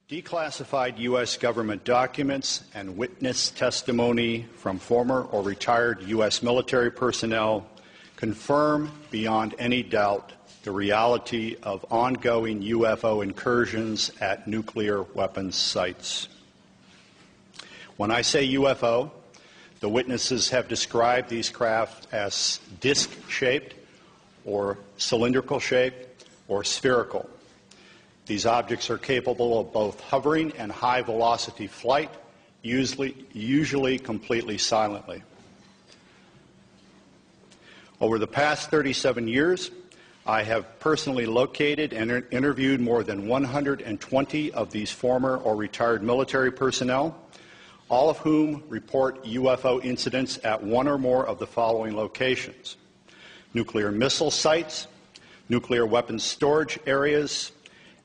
Declassified U.S. government documents and witness testimony from former or retired U.S. military personnel confirm beyond any doubt the reality of ongoing UFO incursions at nuclear weapons sites. When I say UFO, the witnesses have described these craft as disc-shaped or cylindrical-shaped or spherical. These objects are capable of both hovering and high-velocity flight, usually completely silently. Over the past 37 years, I have personally located and interviewed more than 120 of these former or retired military personnel, all of whom report UFO incidents at one or more of the following locations: nuclear missile sites, nuclear weapons storage areas,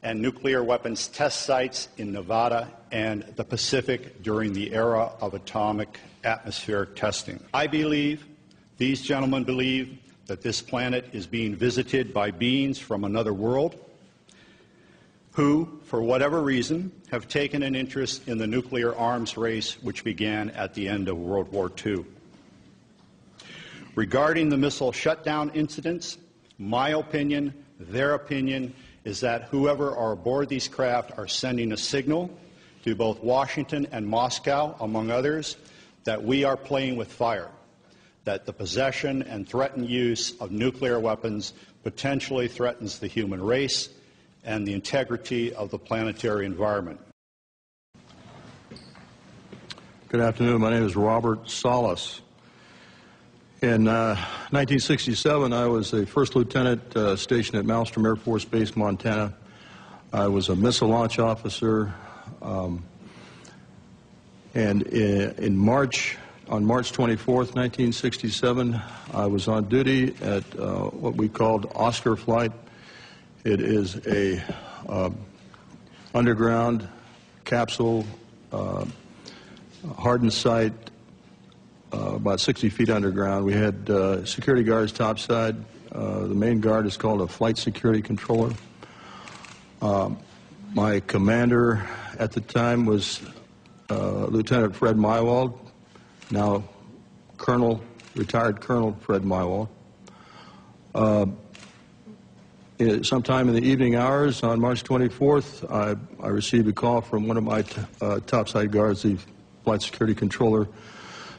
and nuclear weapons test sites in Nevada and the Pacific during the era of atomic atmospheric testing. I believe, these gentlemen believe, that this planet is being visited by beings from another world who, for whatever reason, have taken an interest in the nuclear arms race which began at the end of World War II. Regarding the missile shutdown incidents, my opinion, their opinion, is that whoever are aboard these craft are sending a signal to both Washington and Moscow, among others, that we are playing with fire, that the possession and threatened use of nuclear weapons potentially threatens the human race and the integrity of the planetary environment. Good afternoon. My name is Robert Salas. In 1967, I was a first lieutenant stationed at Malmstrom Air Force Base, Montana. I was a missile launch officer, and on March 24th, 1967, I was on duty at what we called Oscar Flight. It is a underground capsule hardened site, about 60 feet underground. We had security guards topside. The main guard is called a flight security controller. My commander at the time was Lieutenant Fred Mywald, now retired Colonel Fred Mywald. Sometime in the evening hours on March 24th, I received a call from one of my topside guards, the flight security controller,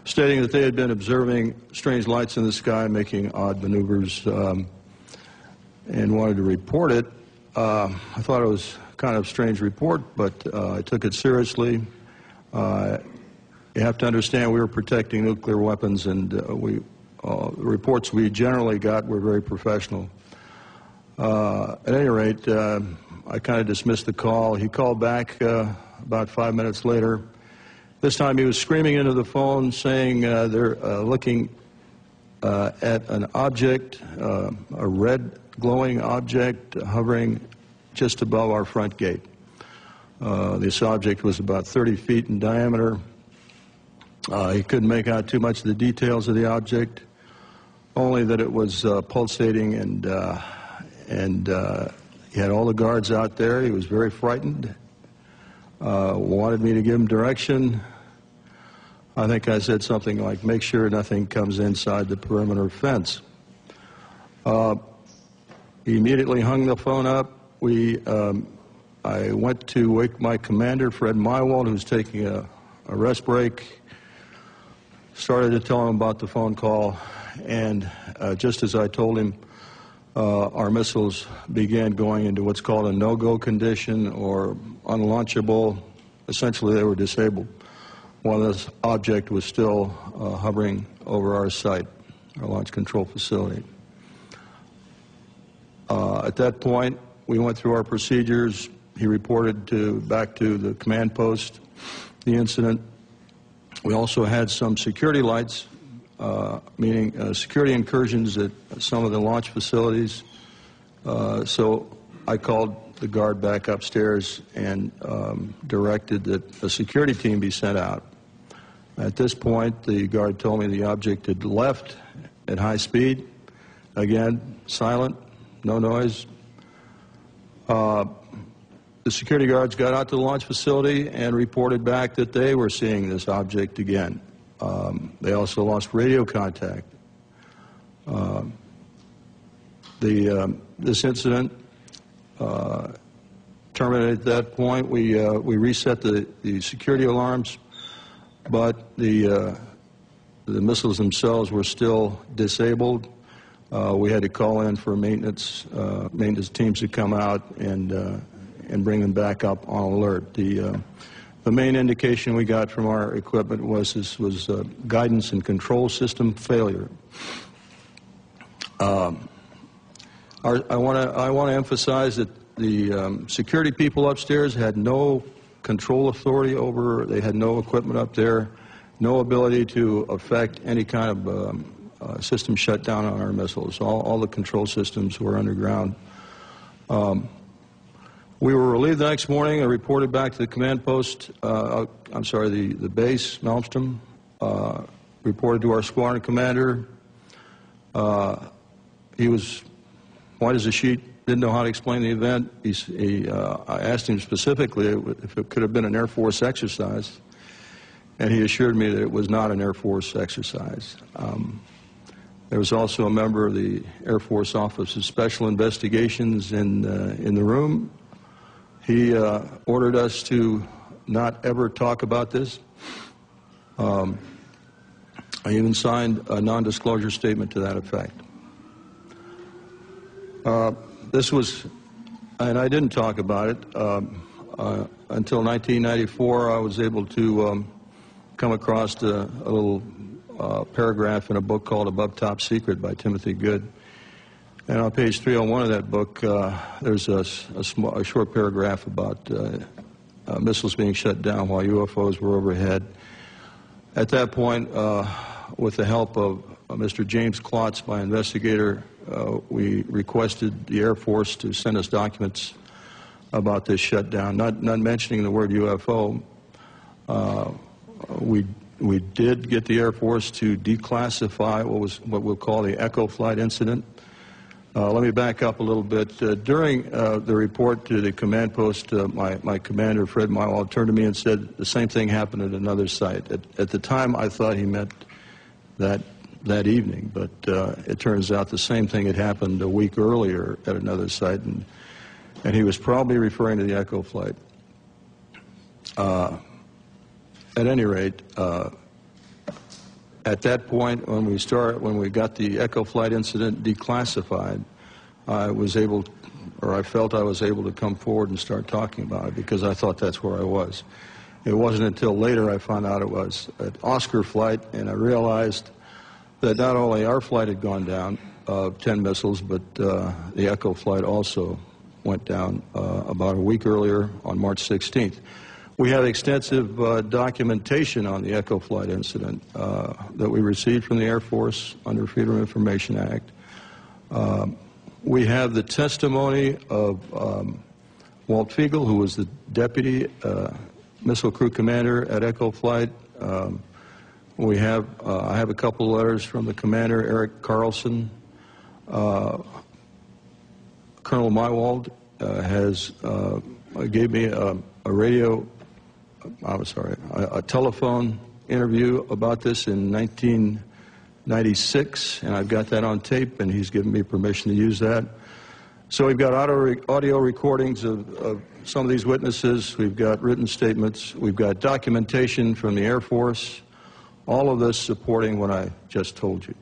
stating that they had been observing strange lights in the sky making odd maneuvers and wanted to report it. I thought it was kind of a strange report, but I took it seriously. You have to understand we were protecting nuclear weapons, and the reports we generally got were very professional. At any rate, I kind of dismissed the call. He called back about 5 minutes later. This time he was screaming into the phone saying they're looking at an object, a red glowing object hovering just above our front gate. This object was about 30 feet in diameter. He couldn't make out too much of the details of the object, only that it was pulsating, and he had all the guards out there. He was very frightened, wanted me to give him direction. I think I said something like, make sure nothing comes inside the perimeter fence. He immediately hung the phone up. I went to wake my commander, Fred Mywald, who was taking a rest break, started to tell him about the phone call, and just as I told him, our missiles began going into what's called a no-go condition or unlaunchable. Essentially, they were disabled while this object was still hovering over our site, our launch control facility. At that point, we went through our procedures. He reported back to the command post the incident. We also had some security lights, meaning security incursions at some of the launch facilities. So I called the guard back upstairs and directed that a security team be sent out. At this point, the guard told me the object had left at high speed. Again, silent, no noise. The security guards got out to the launch facility and reported back that they were seeing this object again. They also lost radio contact. This incident terminated at that point. We reset the security alarms, but the missiles themselves were still disabled. We had to call in for maintenance teams to come out and bring them back up on alert. The main indication we got from our equipment was this was guidance and control system failure. I want to emphasize that the security people upstairs had no control authority over. They had no equipment up there, no ability to affect any kind of system shutdown on our missiles. All the control systems were underground. We were relieved the next morning and reported back to the command post, the base, Malmstrom, reported to our squadron commander. He was white as a sheet, didn't know how to explain the event. I asked him specifically if it could have been an Air Force exercise, and he assured me that it was not an Air Force exercise. There was also a member of the Air Force Office of Special Investigations in the room. He ordered us to not ever talk about this. I even signed a non-disclosure statement to that effect. This was, and I didn't talk about it until 1994. I was able to come across a little paragraph in a book called Above Top Secret by Timothy Good. And on page 301 of that book, there's a short paragraph about missiles being shut down while UFOs were overhead. At that point, with the help of Mr. James Klotz, my investigator, we requested the Air Force to send us documents about this shutdown, not mentioning the word UFO. We did get the Air Force to declassify what we'll call the Echo Flight incident. Let me back up a little bit. During the report to the command post, my commander, Fred Mywald, turned to me and said the same thing happened at another site. At the time, I thought he meant that evening, but it turns out the same thing had happened a week earlier at another site, and he was probably referring to the Echo Flight. At any rate, at that point, when we got the Echo Flight incident declassified, I felt I was able to come forward and start talking about it because I thought that's where I was. It wasn't until later I found out it was an Oscar flight, and I realized that not only our flight had gone down, 10 missiles, but the Echo Flight also went down about a week earlier on March 16th. We have extensive documentation on the Echo Flight incident that we received from the Air Force under Freedom of Information Act. We have the testimony of Walt Fiegel, who was the deputy missile crew commander at Echo Flight. I have a couple of letters from the commander, Eric Carlson. Colonel Mywald gave me a telephone interview about this in 1996, and I've got that on tape, and he's given me permission to use that. So we've got audio recordings of some of these witnesses. We've got written statements. We've got documentation from the Air Force. All of this supporting what I just told you.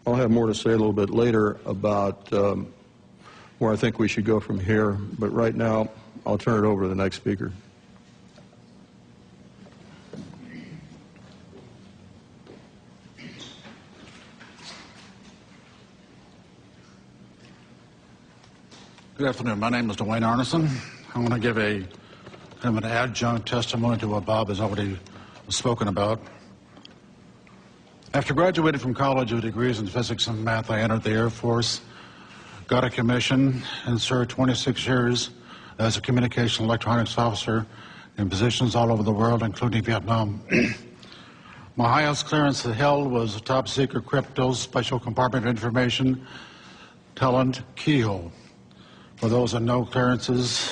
I'll have more to say a little bit later about where I think we should go from here, but right now I'll turn it over to the next speaker. Good afternoon. My name is Dwayne Arneson. I'm going to give kind of an adjunct testimony to what Bob has already spoken about. After graduating from college with degrees in physics and math, I entered the Air Force, got a commission, and served 26 years as a communication electronics officer in positions all over the world, including Vietnam. My highest clearance held was top secret crypto special compartment information talent keyhole. For those that know clearances,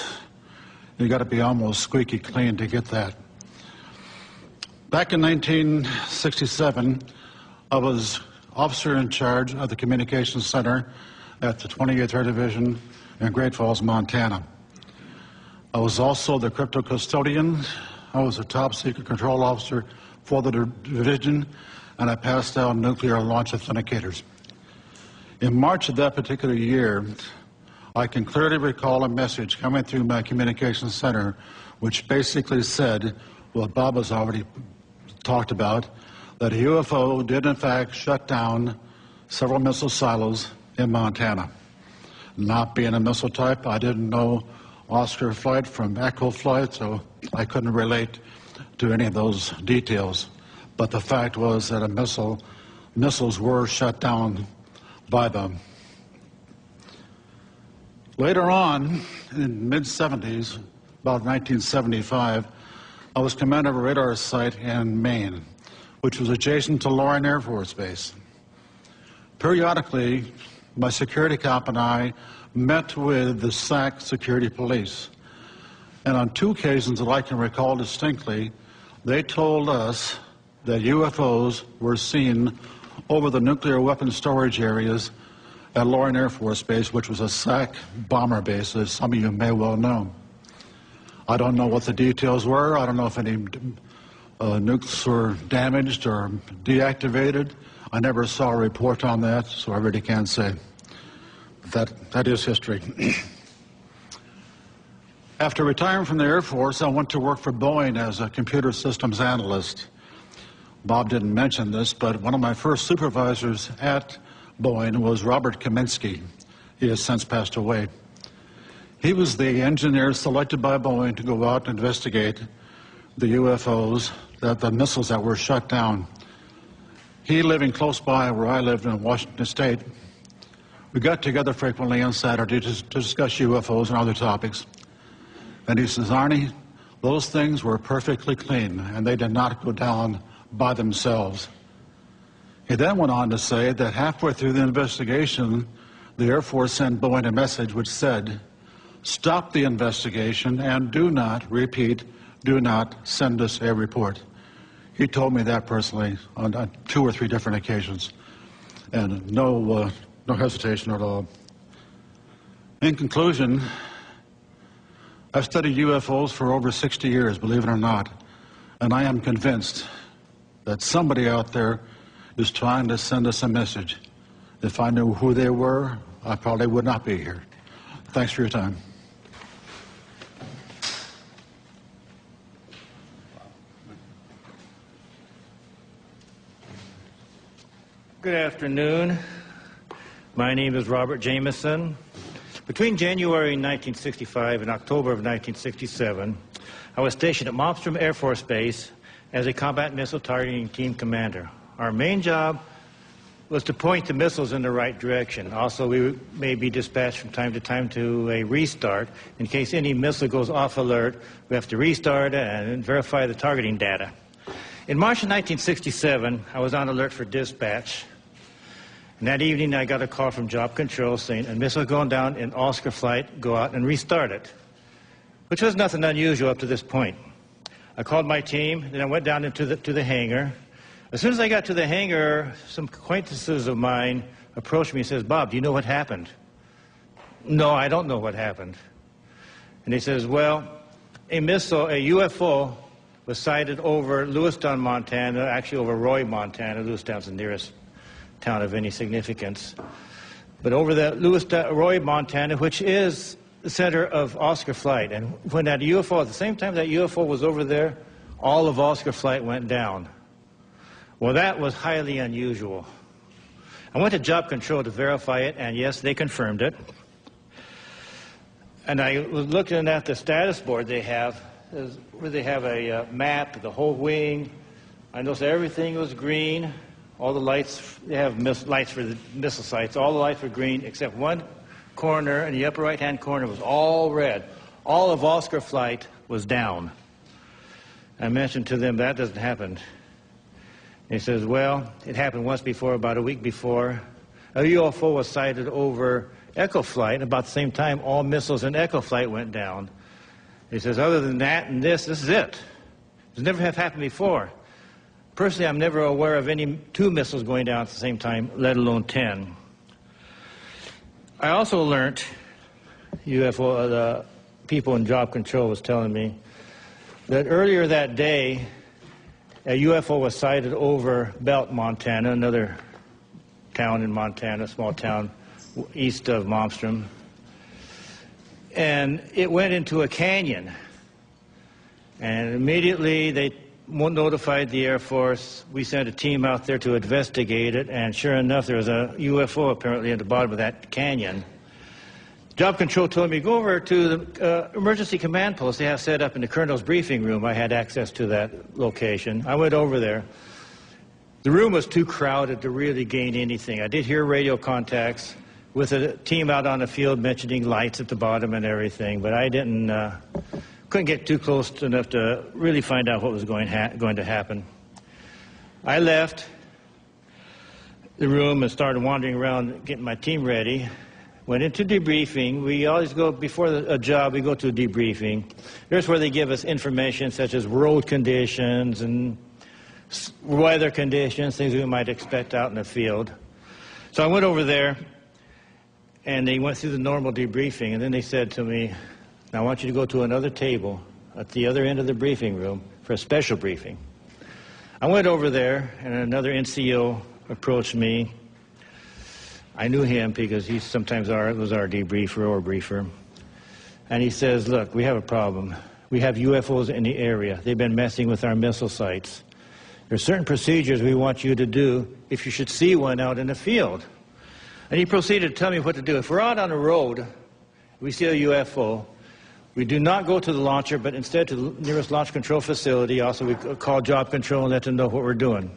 you got to be almost squeaky clean to get that. Back in 1967, I was officer in charge of the Communications Center at the 28th Air Division in Great Falls, Montana. I was also the crypto custodian. I was a top secret control officer for the division, and I passed out nuclear launch authenticators. In March of that particular year, I can clearly recall a message coming through my communications center which basically said what Bob has already talked about, that a UFO did in fact shut down several missile silos in Montana. Not being a missile type, I didn't know Oscar flight from Echo flight, so I couldn't relate to any of those details. But the fact was that missiles were shut down by them. Later on, in mid-70s, about 1975, I was commander of a radar site in Maine, which was adjacent to Loring Air Force Base. Periodically, my security cop and I met with the SAC security police. And on two occasions that I can recall distinctly, they told us that UFOs were seen over the nuclear weapons storage areas at Loring Air Force Base, which was a SAC bomber base, as some of you may well know. I don't know what the details were. I don't know if any nukes were damaged or deactivated. I never saw a report on that, so I really can't say. That is history. After retiring from the Air Force, I went to work for Boeing as a computer systems analyst. Bob didn't mention this, but one of my first supervisors at Boeing was Robert Kaminsky. He has since passed away. He was the engineer selected by Boeing to go out and investigate the UFOs, the missiles that were shut down. He living close by where I lived in Washington State. We got together frequently on Saturday to discuss UFOs and other topics. And he says, Arnie, those things were perfectly clean, and they did not go down by themselves. He then went on to say that halfway through the investigation, the Air Force sent Boeing a message which said, stop the investigation and do not, repeat, do not send us a report. He told me that personally on 2 or 3 different occasions, and no hesitation at all. In conclusion, I've studied UFOs for over 60 years, believe it or not, and I am convinced that somebody out there is trying to send us a message. If I knew who they were, I probably would not be here. Thanks for your time. Good afternoon. My name is Robert Jameson. Between January 1965 and October of 1967, I was stationed at Malmstrom Air Force Base as a combat missile targeting team commander. Our main job was to point the missiles in the right direction. Also, we may be dispatched from time to time to a restart. In case any missile goes off alert, we have to restart and verify the targeting data. In March of 1967, I was on alert for dispatch. And that evening, I got a call from Job Control saying, a missile going down in Oscar flight, go out and restart it, which was nothing unusual up to this point. I called my team, then I went down into the hangar. As soon as I got to the hangar, some acquaintances of mine approached me and says, Bob, do you know what happened? No, I don't know what happened. And he says, well, a UFO was sighted over Lewistown, Montana, actually over Roy, Montana. Lewistown's the nearest town of any significance. But over the Roy, Montana, which is the center of Oscar flight. And when that UFO, at the same time that UFO was over there, all of Oscar flight went down. Well, that was highly unusual. I went to Job Control to verify it, and yes, they confirmed it. And I was looking at the status board they have, where they have a map of the whole wing. I noticed everything was green. All the lights, they have lights for the missile sites. All the lights were green, except one corner in the upper right-hand corner was all red. All of Oscar flight was down. I mentioned to them that doesn't happen He says, well, it happened once before, about a week before. A UFO was sighted over Echo Flight. About the same time, all missiles in Echo Flight went down. He says, other than that and this is it. It's never have happened before. Personally, I'm never aware of any 2 missiles going down at the same time, let alone 10. I also learned, the people in job control was telling me, that earlier that day, a UFO was sighted over Belt, Montana, another town in Montana, small town east of Malmstrom. And it went into a canyon. And immediately they notified the Air Force. We sent a team out there to investigate it. And sure enough, there was a UFO apparently at the bottom of that canyon. Job control told me, go over to the emergency command post they have set up in the colonel's briefing room. I had access to that location. I went over there. The room was too crowded to really gain anything. I did hear radio contacts with a team out on the field mentioning lights at the bottom and everything, but I couldn't get too close enough to really find out what was going to happen. I left the room and started wandering around getting my team ready. Went into debriefing. We always go, before a job, we go to a debriefing. Here's where they give us information such as road conditions and weather conditions, things we might expect out in the field. So I went over there, and they went through the normal debriefing, and then they said to me, now I want you to go to another table at the other end of the briefing room for a special briefing. I went over there, and another NCO approached me. I knew him because he sometimes was our debriefer or briefer. And he says, look, we have a problem. We have UFOs in the area. They've been messing with our missile sites. There are certain procedures we want you to do if you should see one out in the field. And he proceeded to tell me what to do. If we're out on the road, we see a UFO, we do not go to the launcher, but instead to the nearest launch control facility. Also, we call job control and let them know what we're doing.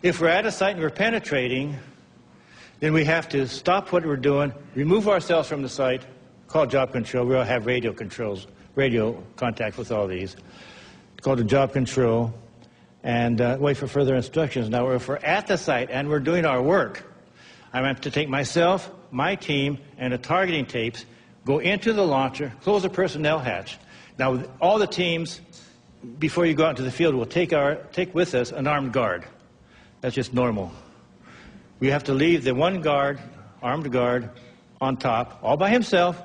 If we're at a site and we're penetrating, then we have to stop what we're doing, remove ourselves from the site, call job control. We all have radio contact with all these. Call to job control and wait for further instructions. Now, if we're at the site and we're doing our work, I have to take myself, my team, and the targeting tapes, go into the launcher, close the personnel hatch. Now, all the teams, before you go out into the field, will take with us an armed guard. That's just normal. We have to leave the one guard, armed guard, on top, all by himself,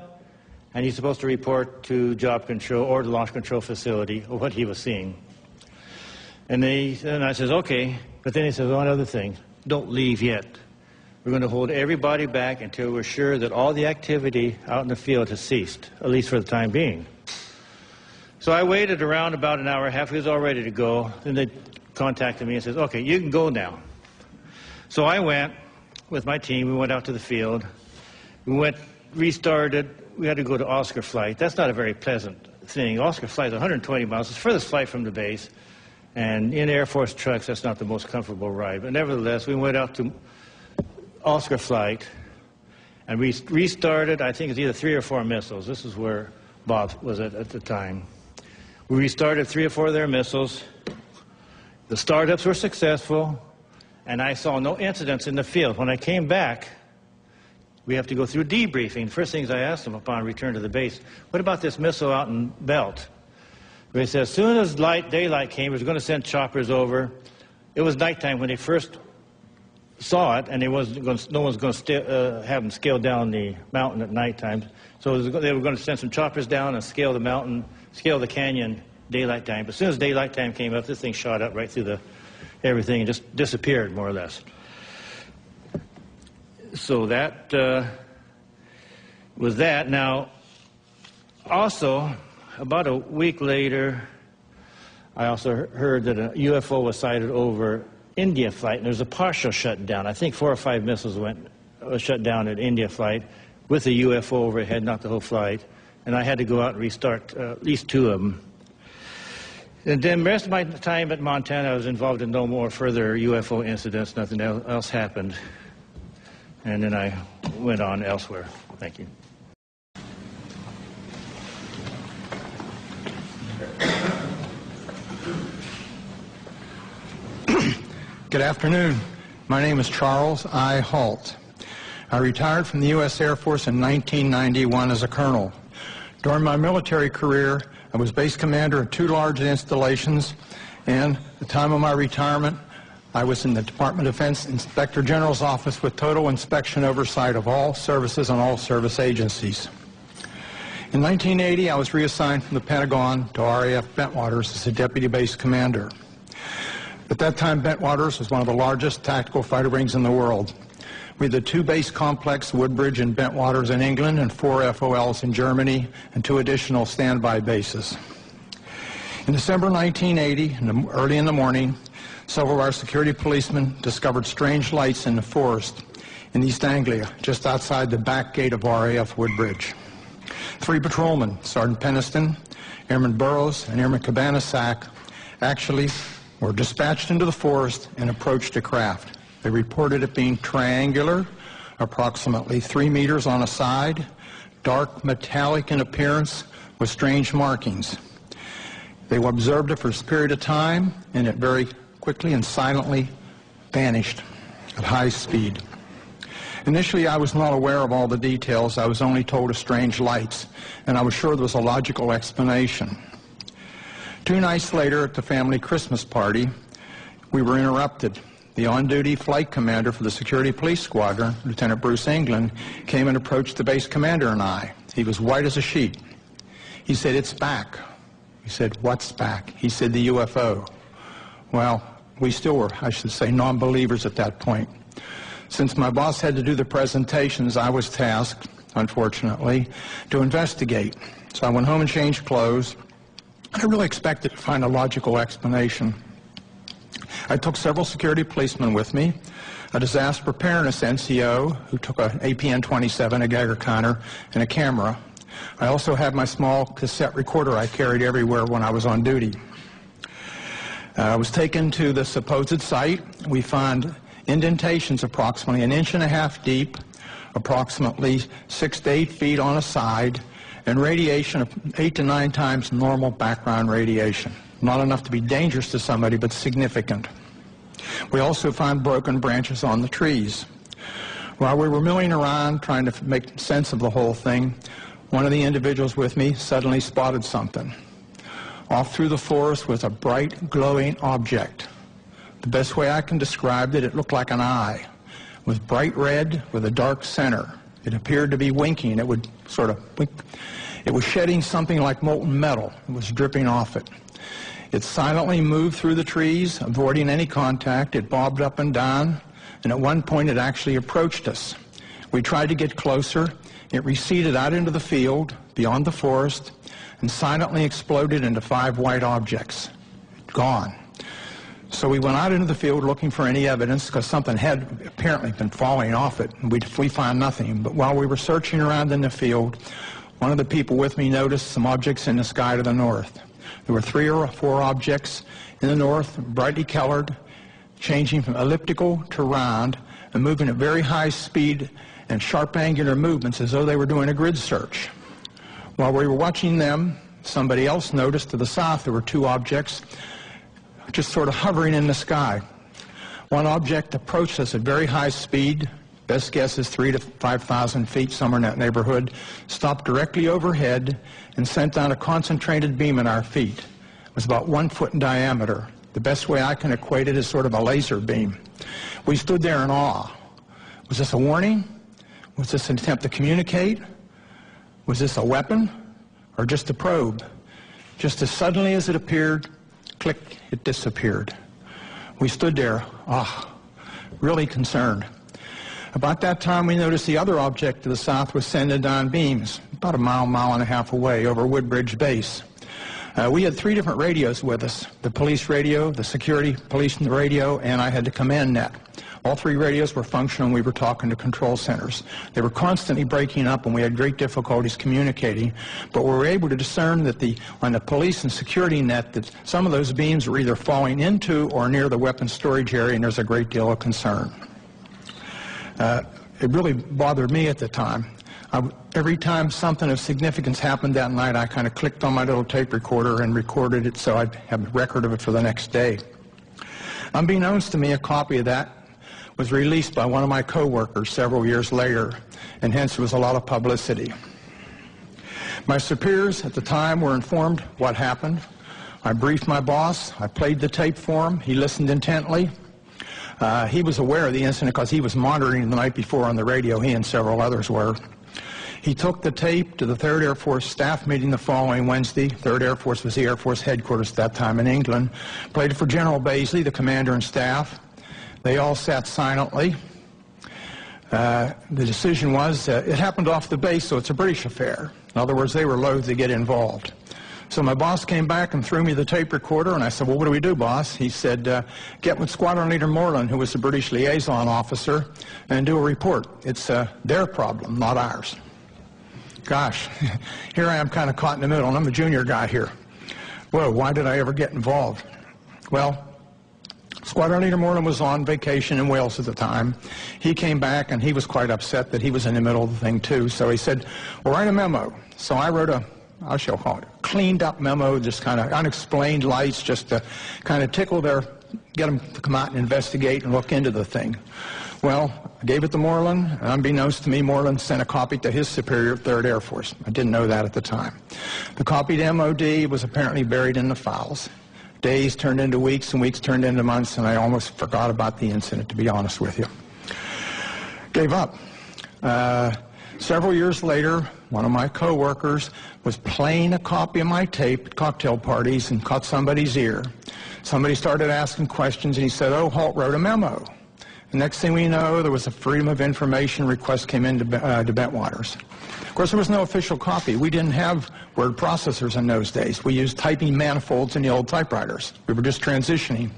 and he's supposed to report to job control or the launch control facility of what he was seeing. And I says, okay, but then he says one other thing, don't leave yet. We're going to hold everybody back until we're sure that all the activity out in the field has ceased, at least for the time being. So I waited around about an hour and a half. He was all ready to go. Then they contacted me and says, okay, you can go now. So I went with my team. We went out to the field. We restarted. We had to go to Oscar Flight. That's not a very pleasant thing. Oscar Flight is 120 miles. It's the furthest flight from the base. And in Air Force trucks, that's not the most comfortable ride. But nevertheless, we went out to Oscar Flight, and we restarted, I think it's either 3 or 4 missiles. This is where Bob was at the time. We restarted 3 or 4 of their missiles. The startups were successful, and I saw no incidents in the field. When I came back, we have to go through debriefing. The first things I asked them upon return to the base, what about this missile out in Belt? They said as soon as daylight came, we was going to send choppers over. It was nighttime when they first saw it, and no one's going to have them scale down the mountain at nighttime. So they were going to send some choppers down and scale the mountain, scale the canyon daylight time. But as soon as daylight time came up, this thing shot up right through everything and just disappeared, more or less. So that was that. Now, also, about a week later, I also heard that a UFO was sighted over India Flight, and there was a partial shutdown. I think 4 or 5 missiles was shut down at India Flight with a UFO overhead, not the whole flight. And I had to go out and restart at least 2 of them. And then the rest of my time at Montana, I was involved in no more further UFO incidents. Nothing else happened. And then I went on elsewhere. Thank you. Good afternoon. My name is Charles I. Halt. I retired from the U.S. Air Force in 1991 as a colonel. During my military career, I was base commander of 2 large installations, and at the time of my retirement, I was in the Department of Defense Inspector General's office with total inspection oversight of all services and all service agencies. In 1980, I was reassigned from the Pentagon to RAF Bentwaters as a deputy base commander. At that time, Bentwaters was one of the largest tactical fighter wings in the world. We had the 2 base complex, Woodbridge and Bentwaters in England, and 4 FOLs in Germany, and 2 additional standby bases. In December 1980, early in the morning, several of our security policemen discovered strange lights in the forest in East Anglia, just outside the back gate of RAF Woodbridge. 3 patrolmen, Sergeant Peniston, Airman Burrows, and Airman Cabanasac, actually were dispatched into the forest and approached a craft. They reported it being triangular, approximately 3 meters on a side, dark metallic in appearance with strange markings. They observed it for a period of time, and it very quickly and silently vanished at high speed. Initially, I was not aware of all the details. I was only told of strange lights, and I was sure there was a logical explanation. 2 nights later, at the family Christmas party, we were interrupted. The on-duty flight commander for the Security Police Squadron, Lieutenant Bruce England, came and approached the base commander and I. He was white as a sheet. He said, "It's back." We said, "What's back?" He said, "The UFO." Well, we still were, I should say, non-believers at that point. Since my boss had to do the presentations, I was tasked, unfortunately, to investigate. So I went home and changed clothes. I really expected to find a logical explanation. I took several security policemen with me, a disaster preparedness NCO who took an APN-27, a Geiger counter, and a camera. I also had my small cassette recorder I carried everywhere when I was on duty. I was taken to the supposed site. We found indentations approximately 1.5 inches deep, approximately 6 to 8 feet on a side, and radiation of 8 to 9 times normal background radiation. Not enough to be dangerous to somebody, but significant. We also found broken branches on the trees. While we were milling around trying to make sense of the whole thing, one of the individuals with me suddenly spotted something. Off through the forest was a bright, glowing object. The best way I can describe it, it looked like an eye. It was bright red with a dark center. It appeared to be winking. It would sort of wink. It was shedding something like molten metal. It was dripping off it. It silently moved through the trees, avoiding any contact. It bobbed up and down, and at one point it actually approached us. We tried to get closer. It receded out into the field, beyond the forest, and silently exploded into 5 white objects. Gone. So we went out into the field looking for any evidence, because something had apparently been falling off it, and we found nothing. But while we were searching around in the field, one of the people with me noticed some objects in the sky to the north. There were 3 or 4 objects in the north, brightly colored, changing from elliptical to round, and moving at very high speed and sharp angular movements as though they were doing a grid search. While we were watching them, somebody else noticed to the south there were 2 objects just sort of hovering in the sky. One object approached us at very high speed, best guess is 3,000 to 5,000 feet, somewhere in that neighborhood, stopped directly overhead and sent down a concentrated beam at our feet. It was about 1 foot in diameter. The best way I can equate it is sort of a laser beam. We stood there in awe. Was this a warning? Was this an attempt to communicate? Was this a weapon or just a probe? Just as suddenly as it appeared, click, it disappeared. We stood there, really concerned. About that time, we noticed the other object to the south was sending down beams, about a mile, 1.5 miles away over Woodbridge Base. We had 3 different radios with us, the police radio, the security police radio, and I had the command net. All 3 radios were functional, and we were talking to control centers. They were constantly breaking up, and we had great difficulties communicating, but we were able to discern that on the police and security net that some of those beams were either falling into or near the weapons storage area, and there's a great deal of concern. It really bothered me at the time. Every time something of significance happened that night, I kind of clicked on my little tape recorder and recorded it so I'd have a record of it for the next day. Unbeknownst to me, a copy of that was released by one of my coworkers several years later, and hence there was a lot of publicity. My superiors at the time were informed what happened. I briefed my boss. I played the tape for him. He listened intently. He was aware of the incident because he was monitoring the night before on the radio. He and several others were. He took the tape to the 3rd Air Force staff meeting the following Wednesday. 3rd Air Force was the Air Force headquarters at that time in England. Played it for General Baisley, the commander and staff. They all sat silently. The decision was, it happened off the base, so it's a British affair. In other words, they were loath to get involved. So my boss came back and threw me the tape recorder, and I said, well, what do we do, boss? He said, get with Squadron Leader Moreland, who was the British liaison officer, and do a report. It's their problem, not ours. Gosh, here I am kind of caught in the middle, and I'm a junior guy here. Whoa, why did I ever get involved? Well, Squadron Leader Moreland was on vacation in Wales at the time. He came back, and he was quite upset that he was in the middle of the thing, too. So he said, well, write a memo. So I wrote a, I shall call it, cleaned up memo, just kind of unexplained lights, just to kind of tickle their, get them to come out and investigate and look into the thing. Well, I gave it to Moreland, and unbeknownst to me, Moreland sent a copy to his superior at 3rd Air Force. I didn't know that at the time. The copy to MOD was apparently buried in the files. Days turned into weeks, and weeks turned into months, and I almost forgot about the incident, to be honest with you. Gave up. Several years later, one of my coworkers was playing a copy of my tape at cocktail parties and caught somebody's ear. Somebody started asking questions, and he said, oh, Holt wrote a memo. The next thing we know, there was a Freedom of Information request came into Bentwaters. Of course, there was no official copy. We didn't have word processors in those days. We used typing manifolds in the old typewriters. We were just transitioning.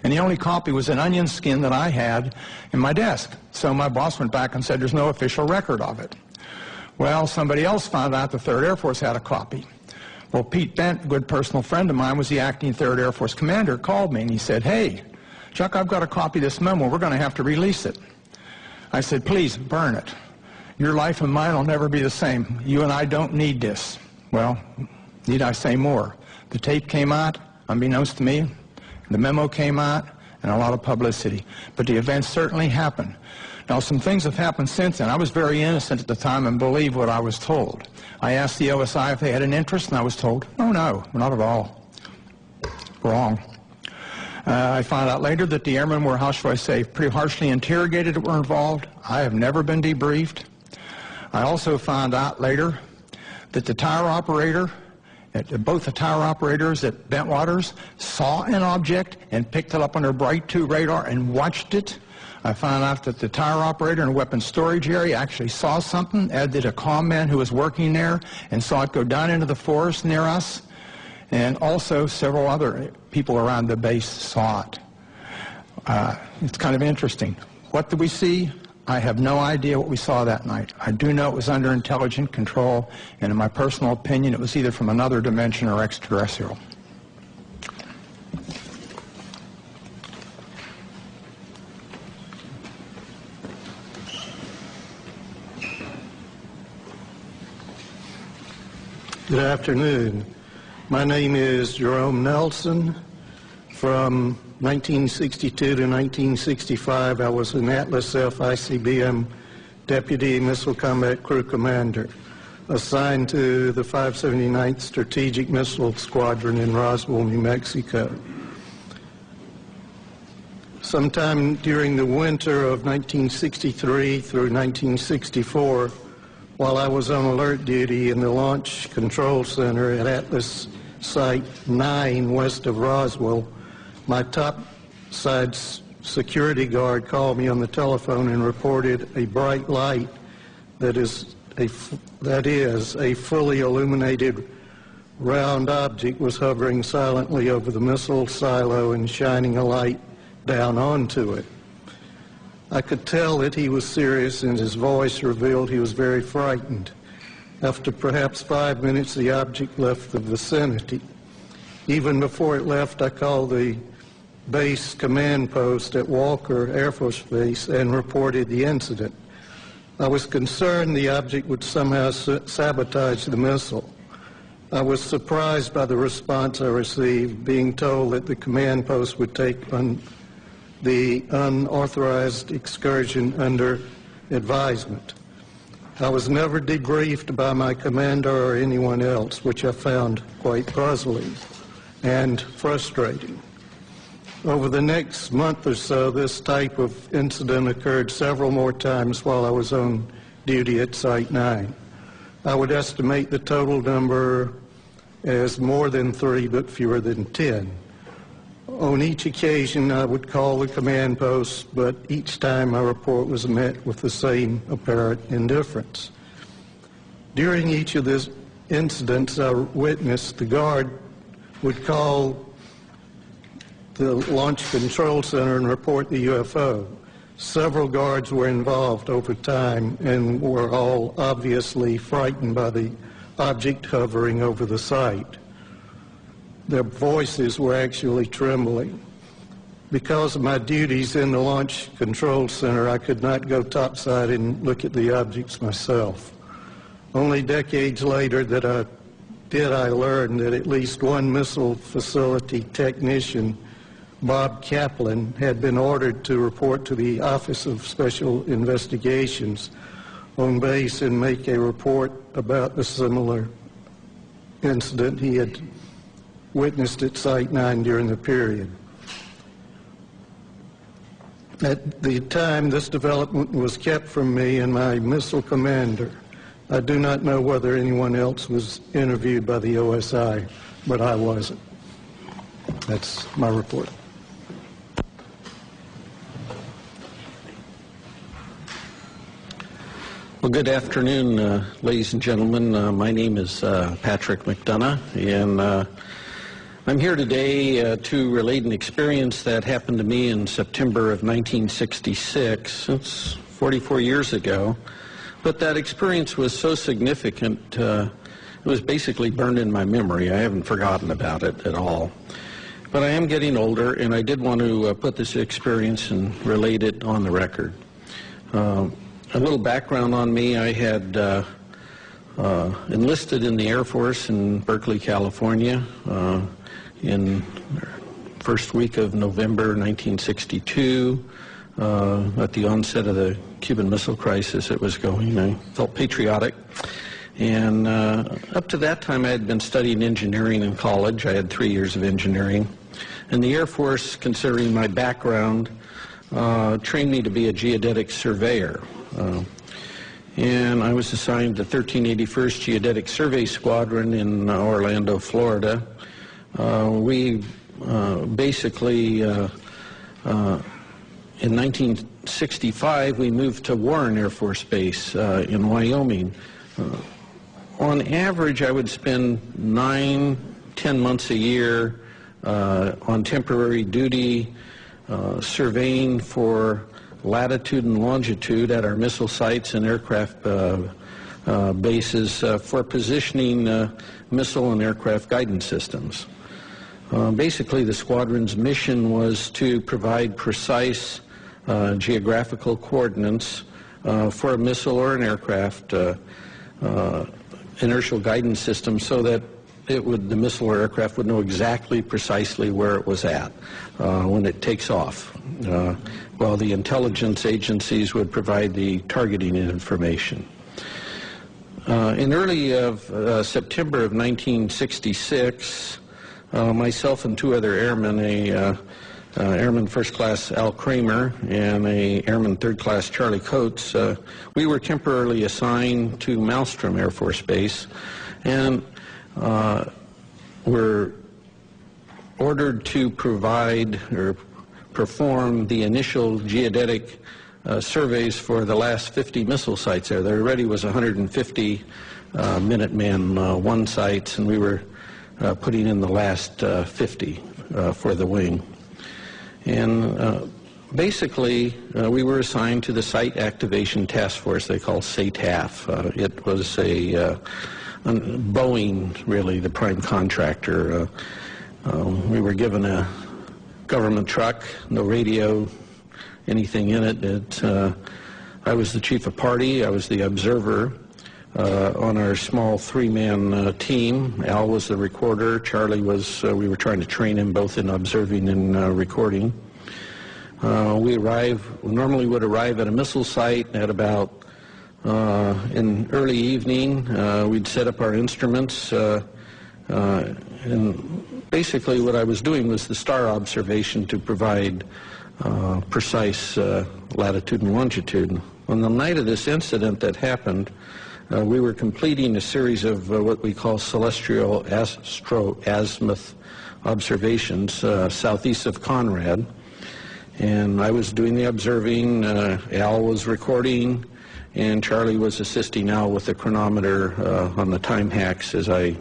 And the only copy was an onion skin that I had in my desk. So my boss went back and said, there's no official record of it. Well, somebody else found out the 3rd Air Force had a copy. Well, Pete Bent, a good personal friend of mine, was the acting 3rd Air Force commander, called me and he said, hey, Chuck, I've got a copy of this memo. We're going to have to release it. I said, please, burn it. Your life and mine will never be the same. You and I don't need this. Well, need I say more? The tape came out, unbeknownst to me. The memo came out, and a lot of publicity. But the event certainly happened. Now, some things have happened since then. I was very innocent at the time and believed what I was told. I asked the OSI if they had an interest, and I was told, oh, no, not at all. Wrong. I found out later that the airmen were, how shall I say, pretty harshly interrogated that were involved. I have never been debriefed. I also found out later that the tower operator, both the tower operators at Bentwaters saw an object and picked it up on their Bright 2 radar and watched it. I found out that the tower operator in the weapons storage area actually saw something, as did a comm man who was working there and saw it go down into the forest near us. And also several other people around the base saw it. It's kind of interesting. What did we see? I have no idea what we saw that night. I do know it was under intelligent control, and in my personal opinion, it was either from another dimension or extraterrestrial. Good afternoon. My name is Jerome Nelson. From 1962 to 1965, I was an Atlas F ICBM Deputy Missile Combat Crew Commander, assigned to the 579th Strategic Missile Squadron in Roswell, New Mexico. Sometime during the winter of 1963 through 1964, while I was on alert duty in the Launch Control Center at Atlas Site 9 west of Roswell, my topside security guard called me on the telephone and reported a bright light that is a fully illuminated round object was hovering silently over the missile silo and shining a light down onto it. I could tell that he was serious, and his voice revealed he was very frightened. After perhaps 5 minutes, the object left the vicinity. Even before it left, I called the base command post at Walker Air Force Base and reported the incident. I was concerned the object would somehow sabotage the missile. I was surprised by the response I received, being told that the command post would take the unauthorized excursion under advisement. I was never debriefed by my commander or anyone else, which I found quite puzzling and frustrating. Over the next month or so, this type of incident occurred several more times while I was on duty at Site 9. I would estimate the total number as more than 3, but fewer than 10. On each occasion, I would call the command post, but each time my report was met with the same apparent indifference. During each of these incidents I witnessed, the guard would call the Launch Control Center and report the UFO. Several guards were involved over time and were all obviously frightened by the object hovering over the site. Their voices were actually trembling. Because of my duties in the Launch Control Center, I could not go topside and look at the objects myself. Only decades later I learned that at least one missile facility technician, Bob Kaplan, had been ordered to report to the Office of Special Investigations on base and make a report about a similar incident he had witnessed at Site 9 during the period. At the time, this development was kept from me and my missile commander. I do not know whether anyone else was interviewed by the OSI, but I wasn't. That's my report. Well, good afternoon, ladies and gentlemen. My name is Patrick McDonough, and I'm here today to relate an experience that happened to me in September of 1966. It's 44 years ago, but that experience was so significant, it was basically burned in my memory. I haven't forgotten about it at all. But I am getting older, and I did want to put this experience and relate it on the record. A little background on me: I had enlisted in the Air Force in Berkeley, California in first week of November 1962. At the onset of the Cuban Missile Crisis, it was going. I felt patriotic. And up to that time, I had been studying engineering in college. I had 3 years of engineering. And the Air Force, considering my background, trained me to be a geodetic surveyor. And I was assigned to 1381st Geodetic Survey Squadron in Orlando, Florida. We basically, in 1965, we moved to Warren Air Force Base in Wyoming. On average, I would spend 9-10 months a year on temporary duty, surveying for latitude and longitude at our missile sites and aircraft bases for positioning missile and aircraft guidance systems. Basically, the squadron's mission was to provide precise geographical coordinates for a missile or an aircraft inertial guidance system, so that the missile or aircraft would know exactly precisely where it was at when it takes off, while the intelligence agencies would provide the targeting information. In early September of 1966, myself and 2 other airmen, Airman First Class Al Kramer and Airman Third Class Charlie Coates, we were temporarily assigned to Malmstrom Air Force Base, and were ordered to provide or perform the initial geodetic surveys for the last 50 missile sites there. There already was 150 Minuteman I sites, and we were putting in the last 50 for the wing. And basically, we were assigned to the Site Activation Task Force they call SATAF. It was Boeing, really, the prime contractor. We were given a government truck, no radio, anything in it. I was the chief of party. I was the observer on our small 3-man team. Al was the recorder. Charlie was, we were trying to train him both in observing and recording. We normally would arrive at a missile site at about in early evening. We'd set up our instruments, and basically what I was doing was the star observation to provide precise latitude and longitude. On the night of this incident that happened, we were completing a series of what we call celestial astro-azimuth observations southeast of Conrad. And I was doing the observing, Al was recording, and Charlie was assisting Al with the chronometer on the time hacks as I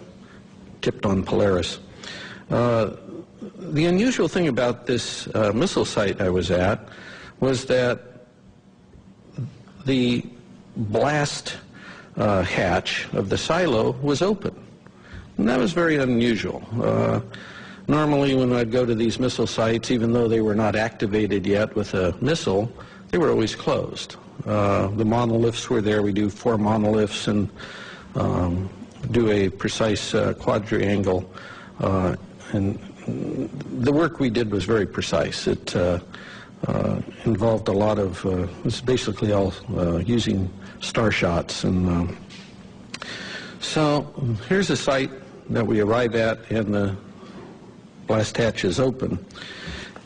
tipped on Polaris. The unusual thing about this missile site I was at was that the blast hatch of the silo was open. And that was very unusual. Normally when I'd go to these missile sites, even though they were not activated yet with a missile, they were always closed. The monoliths were there. We do 4 monoliths and do a precise quadrangle. And the work we did was very precise. It involved a lot of, it was basically all using star shots. And so here's a site that we arrive at, and the blast hatch is open.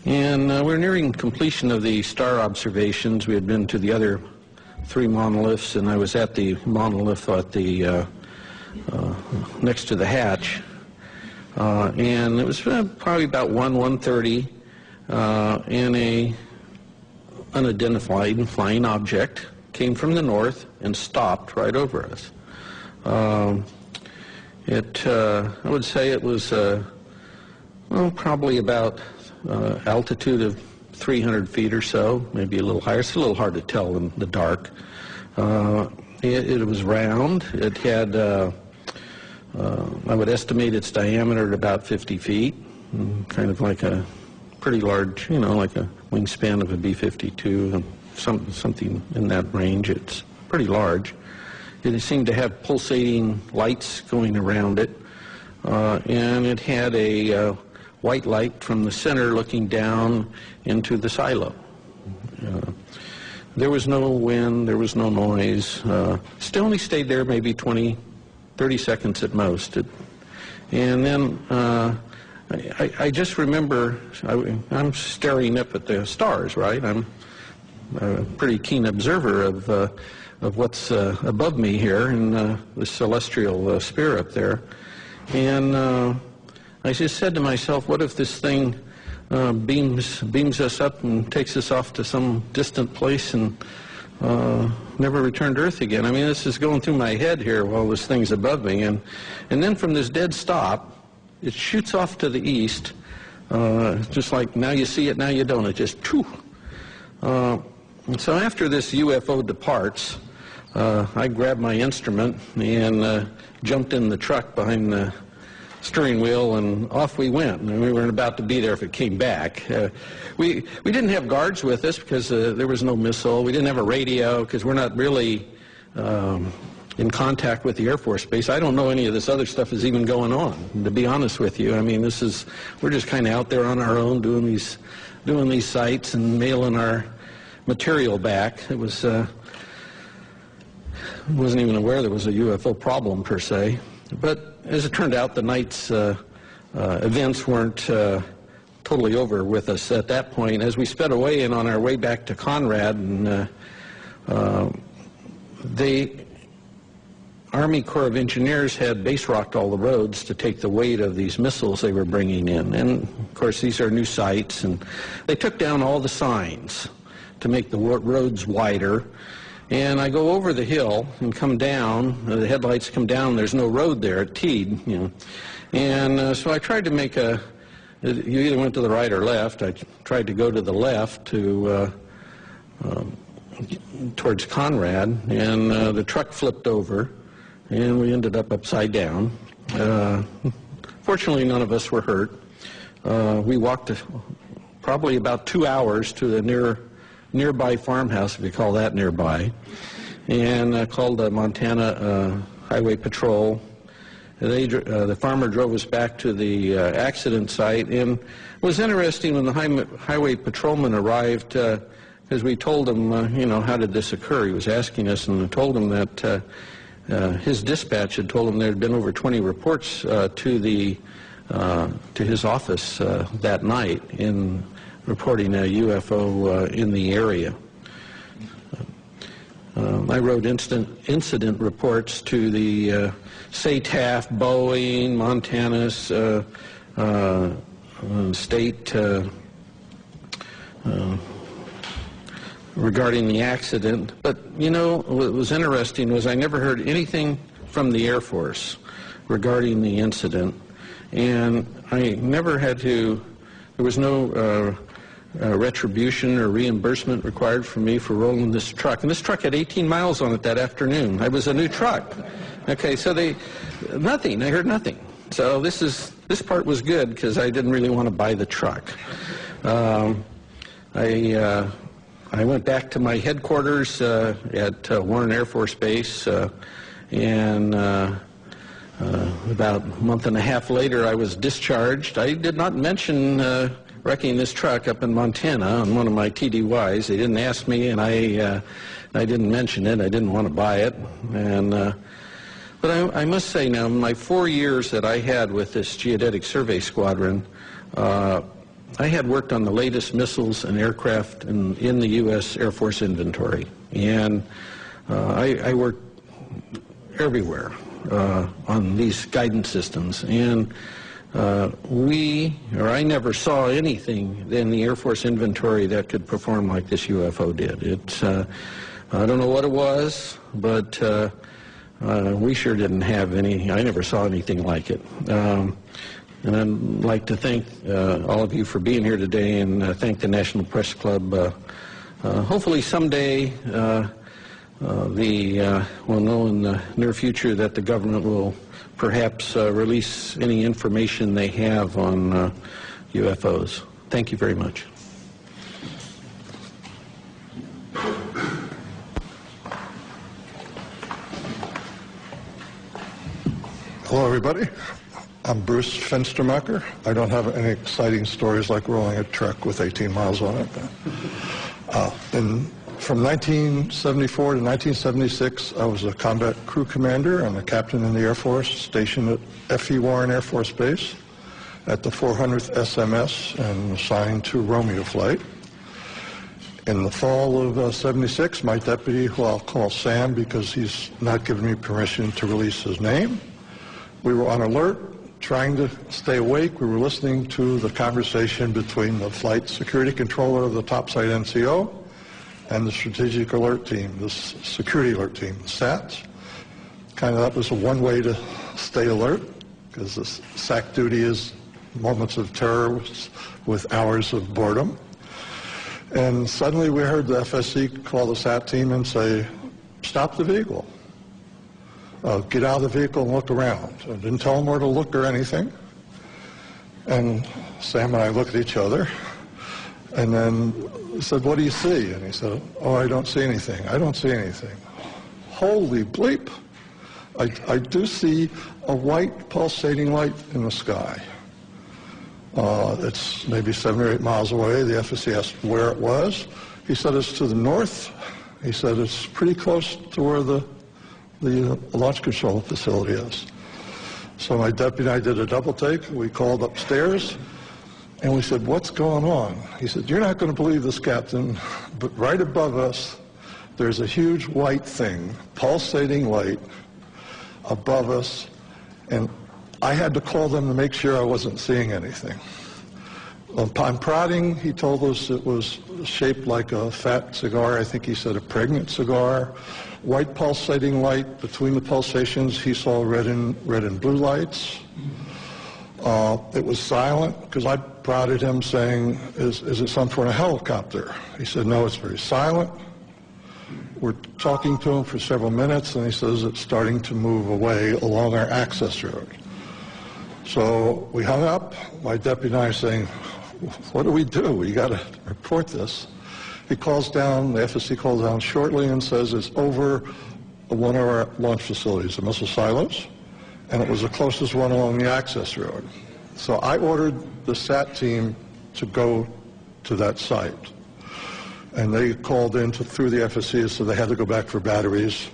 And we're nearing completion of the star observations. We had been to the other 3 monoliths, and I was at the monolith at the next to the hatch. And it was probably about 1:30, and a unidentified flying object came from the north and stopped right over us. I would say it was well, probably about altitude of 300 feet or so, maybe a little higher. It's a little hard to tell in the dark. It was round. It had, I would estimate its diameter at about 50 feet, kind of like a pretty large, you know, like a wingspan of a B-52, something in that range. It's pretty large. It seemed to have pulsating lights going around it, and it had a white light from the center looking down into the silo. There was no wind, there was no noise. Still only stayed there maybe 20, 30 seconds at most. And then I just remember, I'm staring up at the stars, right? I'm a pretty keen observer of what's above me here in the celestial sphere up there. And I just said to myself, what if this thing beams us up and takes us off to some distant place and never return to Earth again? I mean, this is going through my head here while this thing's above me. And then from this dead stop, it shoots off to the east, just like now you see it, now you don't. It just, phew. So after this UFO departs, I grabbed my instrument and jumped in the truck behind the steering wheel, and off we went. And we weren't about to be there if it came back. We didn't have guards with us because there was no missile. We didn't have a radio because we're not really in contact with the Air Force Base. I don't know any of this other stuff is even going on, to be honest with you. I mean, we're just kind of out there on our own doing these sites and mailing our material back. It was wasn't even aware there was a UFO problem per se. But as it turned out, the night's events weren't totally over with us at that point. As we sped away and on our way back to Conrad, and the Army Corps of Engineers had base rocked all the roads to take the weight of these missiles they were bringing in. And of course, these are new sites, and they took down all the signs to make the roads wider. And I go over the hill and come down, the headlights come down, there's no road there, it teed, you know. And so I tried to make you either went to the right or left. I tried to go to the left to towards Conrad, and the truck flipped over, and we ended up upside down. Fortunately, none of us were hurt. We walked probably about 2 hours to the nearby farmhouse, if you call that nearby, and called the Montana Highway Patrol, The farmer drove us back to the accident site, and it was interesting when the highway patrolman arrived, because we told him, how did this occur? He was asking us, and I told him that his dispatch had told him there had been over 20 reports to his office that night in reporting a UFO in the area. I wrote incident reports to the SATAF, Boeing, Montana's state regarding the accident. But, what was interesting was I never heard anything from the Air Force regarding the incident. And I never had to, there was no retribution or reimbursement required for me for rolling this truck. And this truck had 18 miles on it that afternoon. It was a new truck. Okay, so nothing. I heard nothing. So this part was good because I didn't really want to buy the truck. I went back to my headquarters at Warren Air Force Base, and about a month and a half later I was discharged. I did not mention wrecking this truck up in Montana on one of my TDYs. They didn't ask me, and I didn't mention it. I didn't want to buy it. But I must say now, in my 4 years that I had with this Geodetic Survey Squadron, I had worked on the latest missiles and aircraft in the U.S. Air Force inventory. And I worked everywhere on these guidance systems. And I never saw anything in the Air Force inventory that could perform like this UFO did. I don't know what it was, but we sure didn't have any. I never saw anything like it. And I'd like to thank all of you for being here today, and thank the National Press Club. Hopefully someday we'll know in the near future that the government will perhaps release any information they have on UFOs. Thank you very much. Hello, everybody. I'm Bruce Fenstermacher. I don't have any exciting stories like rolling a truck with 18 miles on it. From 1974 to 1976, I was a combat crew commander and a captain in the Air Force, stationed at F.E. Warren Air Force Base at the 400th SMS and assigned to Romeo Flight. In the fall of 76, my deputy, who I'll call Sam because he's not given me permission to release his name, we were on alert, trying to stay awake. We were listening to the conversation between the flight security controller of the topside NCO and the strategic alert team, the security alert team, the SATs. Kind of that was one way to stay alert, because the SAC duty is moments of terror with hours of boredom. And suddenly we heard the FSC call the SAT team and say, stop the vehicle. Get out of the vehicle and look around. I didn't tell them where to look or anything. And Sam and I looked at each other and then said, what do you see? And he said, oh, I don't see anything. I don't see anything. Holy bleep. I do see a white pulsating light in the sky. It's maybe 7 or 8 miles away. The FSC asked where it was. He said it's to the north. He said it's pretty close to where the launch control facility is. So my deputy and I did a double take. We called upstairs and we said, what's going on? He said, you're not going to believe this, Captain, but right above us there's a huge white thing, pulsating light above us, and I had to call them to make sure I wasn't seeing anything. Upon prodding, he told us it was shaped like a fat cigar. I think he said a pregnant cigar. White pulsating light. Between the pulsations, he saw red and blue lights. It was silent, because I prodded him saying, is it some sort of helicopter? He said, no, it's very silent. We're talking to him for several minutes, and he says it's starting to move away along our access road. So we hung up. My deputy and I are saying, what do? We got to report this. He calls down, the FSC calls down shortly and says it's over one of our launch facilities, the missile silos, and it was the closest one along the access road. So I ordered the SAT team to go to that site. And they called in through the FSC, so they had to go back for batteries.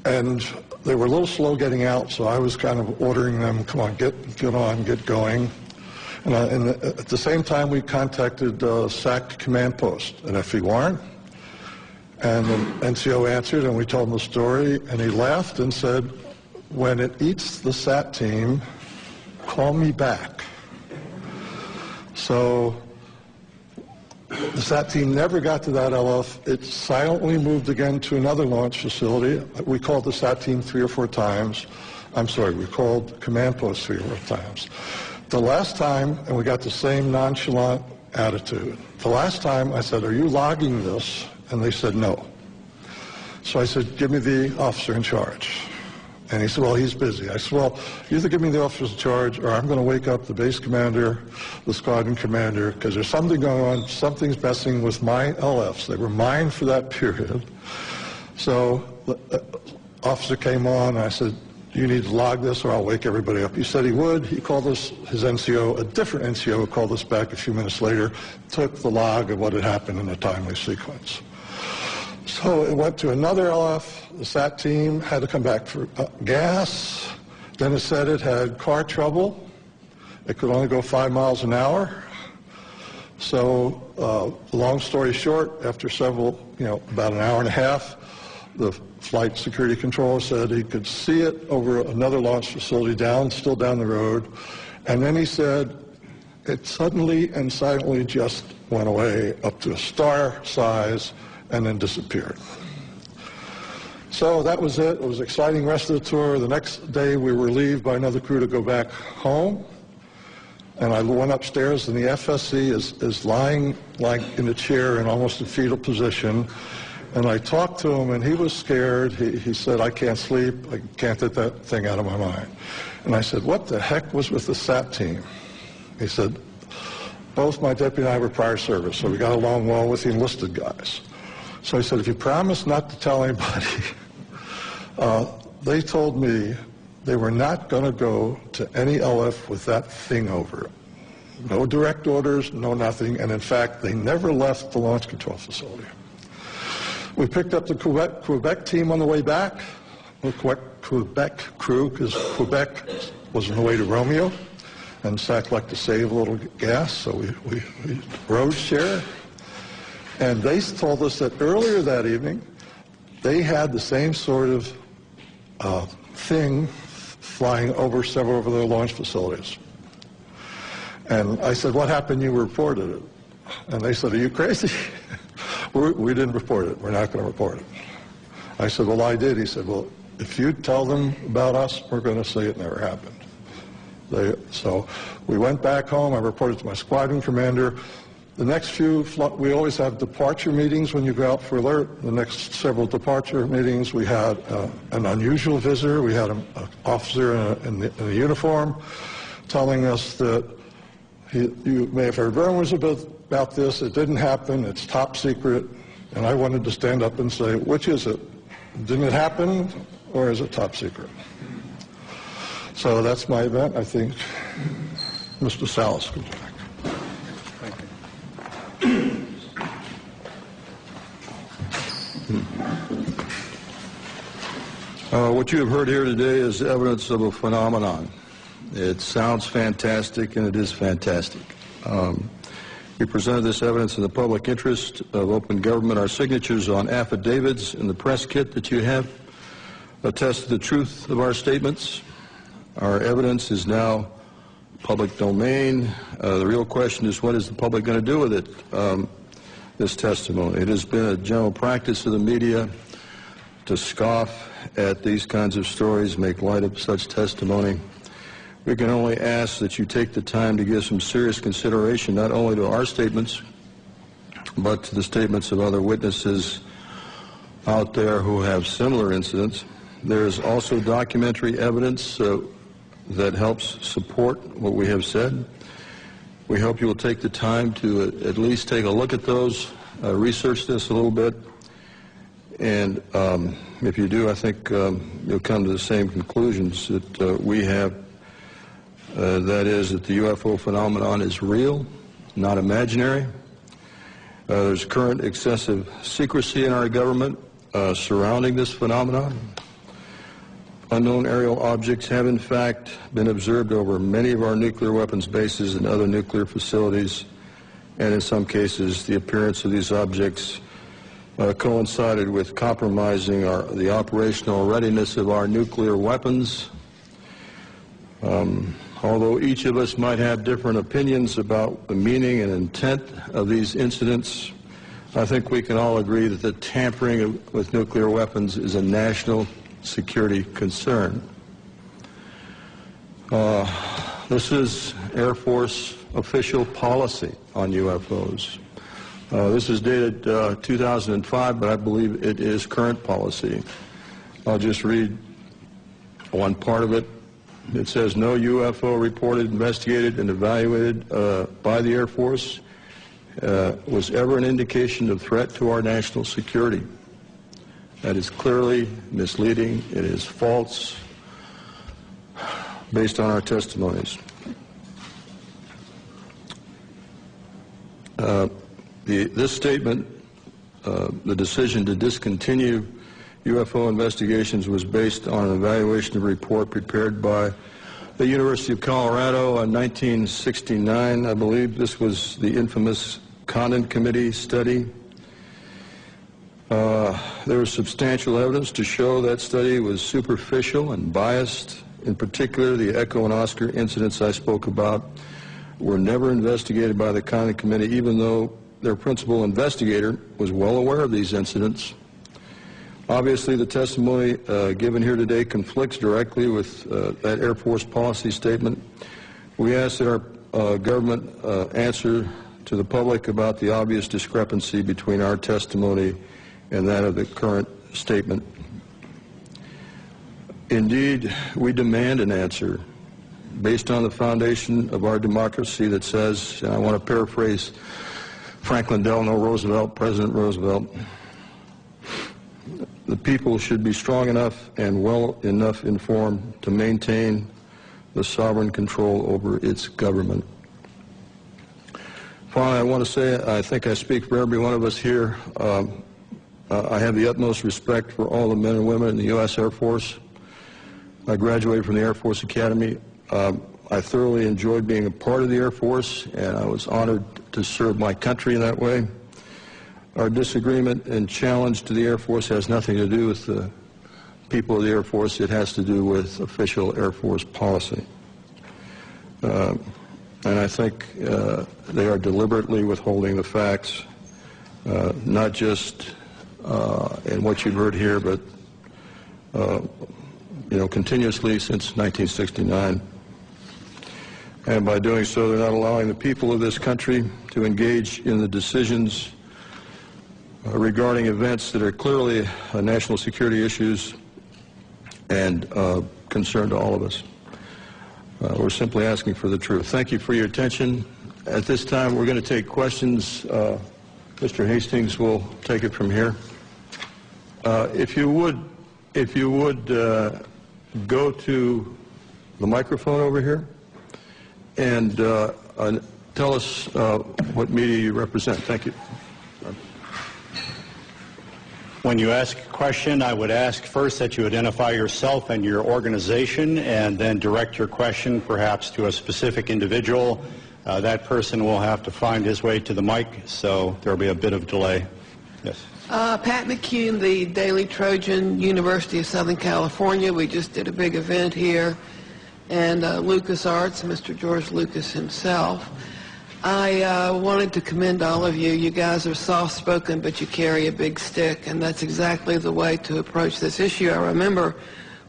And they were a little slow getting out, so I was kind of ordering them, come on, get on, get going. And at the same time, we contacted SAC Command Post at FE Warren. And the NCO answered, and we told him the story, and he laughed and said, when it eats the SAT team, call me back. So the SAT team never got to that LF. It silently moved again to another launch facility. We called the SAT team 3 or 4 times. I'm sorry, we called Command Post 3 or 4 times. The last time, and we got the same nonchalant attitude. The last time I said, are you logging this? And they said no. So I said, give me the officer in charge. And he said, well, he's busy. I said, well, either give me the officer in charge or I'm going to wake up the base commander, the squadron commander, because there's something going on, something's messing with my LFs. They were mine for that period. So the officer came on, and I said, you need to log this or I'll wake everybody up. He said he would. He called us, his NCO, a different NCO called us back a few minutes later, took the log of what had happened in a timely sequence. So it went to another LF. The SAT team had to come back for gas. Then it said it had car trouble. It could only go 5 miles an hour. So long story short, after several, about an hour and a half, the flight security controller said he could see it over another launch facility still down the road. And then he said it suddenly and silently just went away up to a star size and then disappeared. So that was it. It was an exciting rest of the tour. The next day we were relieved by another crew to go back home. And I went upstairs, and the FSC is lying like in a chair in almost a fetal position. And I talked to him, and he was scared. He said, I can't sleep. I can't get that thing out of my mind. And I said, what the heck was with the SAT team? He said, both my deputy and I were prior service, so we got along well with the enlisted guys. So I said, if you promise not to tell anybody, they told me they were not going to go to any LF with that thing over it. No direct orders, no nothing, and in fact, they never left the launch control facility. We picked up the Quebec team on the way back, the Quebec crew, because Quebec was on the way to Romeo, and SAC liked to save a little gas, so we road share. And they told us that earlier that evening, they had the same sort of thing flying over several of their launch facilities. And I said, what happened? You reported it. And they said, are you crazy? We didn't report it. We're not going to report it. I said, well, I did. He said, well, if you tell them about us, we're going to say it never happened. So we went back home. I reported to my squadron commander. The next few, we always have departure meetings when you go out for alert. The next several departure meetings, we had an unusual visitor. We had an officer in a uniform telling us that you may have heard rumors about this. It didn't happen. It's top secret. And I wanted to stand up and say, which is it? Didn't it happen, or is it top secret? So that's my event. I think Mr. Salas could back. What you have heard here today is evidence of a phenomenon. It sounds fantastic, and it is fantastic. We presented this evidence in the public interest of open government. Our signatures on affidavits in the press kit that you have attest to the truth of our statements. Our evidence is now public domain. The real question is, what is the public going to do with it, this testimony? It has been a general practice of the media to scoff at these kinds of stories, make light of such testimony. We can only ask that you take the time to give some serious consideration not only to our statements, but to the statements of other witnesses out there who have similar incidents. There is also documentary evidence that helps support what we have said. We hope you will take the time to at least take a look at those, research this a little bit. And if you do, I think you'll come to the same conclusions that we have. That is that the UFO phenomenon is real, not imaginary. There's current excessive secrecy in our government surrounding this phenomenon. Unknown aerial objects have in fact been observed over many of our nuclear weapons bases and other nuclear facilities, and in some cases the appearance of these objects coincided with compromising the operational readiness of our nuclear weapons. Although each of us might have different opinions about the meaning and intent of these incidents, I think we can all agree that the tampering with nuclear weapons is a national security concern. This is Air Force official policy on UFOs. This is dated 2005, but I believe it is current policy. I'll just read one part of it. It says, no UFO reported, investigated, and evaluated by the Air Force was ever an indication of threat to our national security. That is clearly misleading. It is false based on our testimonies. This statement, the decision to discontinue UFO investigations, was based on an evaluation of a report prepared by the University of Colorado in 1969. I believe this was the infamous Condon Committee study. There was substantial evidence to show that study was superficial and biased. In particular, the Echo and Oscar incidents I spoke about were never investigated by the Condon Committee, even though their principal investigator was well aware of these incidents. Obviously, the testimony given here today conflicts directly with that Air Force policy statement. We ask that our government answer to the public about the obvious discrepancy between our testimony and that of the current statement. Indeed, we demand an answer based on the foundation of our democracy that says, and I want to paraphrase Franklin Delano Roosevelt, President Roosevelt, the people should be strong enough and well enough informed to maintain the sovereign control over its government. Finally, I want to say, I think I speak for every one of us here, I have the utmost respect for all the men and women in the U.S. Air Force. I graduated from the Air Force Academy. I thoroughly enjoyed being a part of the Air Force, and I was honored to serve my country in that way. Our disagreement and challenge to the Air Force has nothing to do with the people of the Air Force. It has to do with official Air Force policy. And I think they are deliberately withholding the facts, not just in what you've heard here, but continuously since 1969. And by doing so, they're not allowing the people of this country to engage in the decisions regarding events that are clearly national security issues and concern to all of us. We're simply asking for the truth. Thank you for your attention. At this time, we're going to take questions. Mr. Hastings will take it from here. If you would go to the microphone over here and tell us what media you represent. Thank you. When you ask a question, I would ask first that you identify yourself and your organization, and then direct your question perhaps to a specific individual. That person will have to find his way to the mic, so there will be a bit of delay. Yes. Pat McCune, the Daily Trojan, University of Southern California. We just did a big event here, and LucasArts, Mr. George Lucas himself. I wanted to commend all of you. You guys are soft-spoken, but you carry a big stick, and that's exactly the way to approach this issue. I remember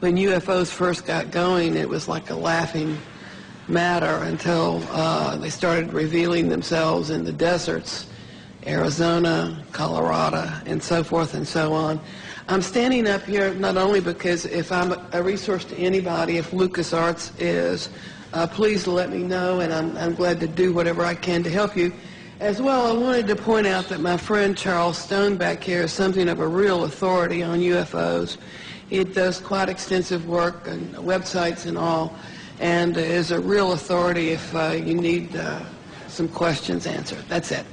when UFOs first got going, it was like a laughing matter until they started revealing themselves in the deserts, Arizona, Colorado, and so forth and so on. I'm standing up here not only because if I'm a resource to anybody, if LucasArts is, please let me know, and I'm glad to do whatever I can to help you. As well, I wanted to point out that my friend Charles Stone back here is something of a real authority on UFOs. He does quite extensive work on websites and all, and is a real authority if you need some questions answered. That's it.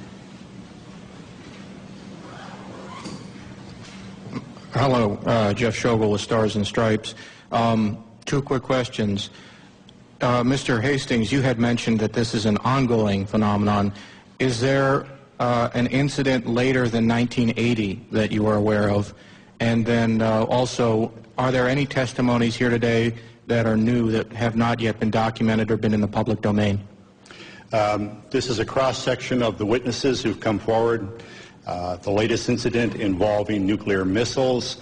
Hello, Jeff Shogel with Stars and Stripes. Two quick questions. Mr. Hastings, you had mentioned that this is an ongoing phenomenon. Is there an incident later than 1980 that you are aware of? And then also, are there any testimonies here today that are new that have not yet been documented or been in the public domain? This is a cross-section of the witnesses who've come forward. The latest incident involving nuclear missiles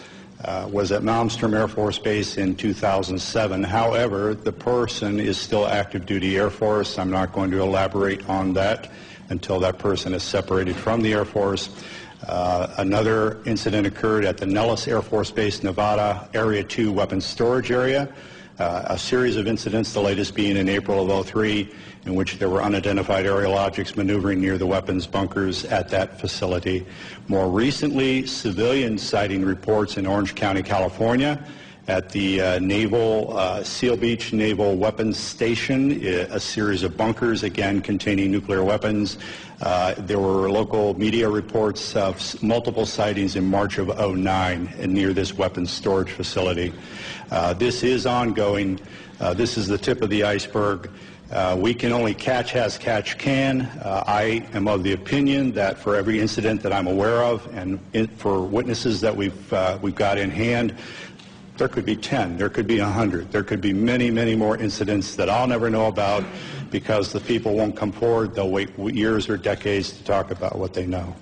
was at Malmstrom Air Force Base in 2007. However, the person is still active duty Air Force. I'm not going to elaborate on that until that person is separated from the Air Force. Another incident occurred at the Nellis Air Force Base, Nevada, Area 2 weapons storage area. A series of incidents, the latest being in April of 2003, in which there were unidentified aerial objects maneuvering near the weapons bunkers at that facility. More recently, civilian sighting reports in Orange County, California, at the Seal Beach Naval Weapons Station, a series of bunkers, again, containing nuclear weapons. There were local media reports of multiple sightings in March of 2009 near this weapons storage facility. This is ongoing. This is the tip of the iceberg. We can only catch as catch can. I am of the opinion that for every incident that I'm aware of, and for witnesses that we've got in hand, there could be 10, there could be 100, there could be many, many more incidents that I'll never know about because the people won't come forward. They'll wait years or decades to talk about what they know.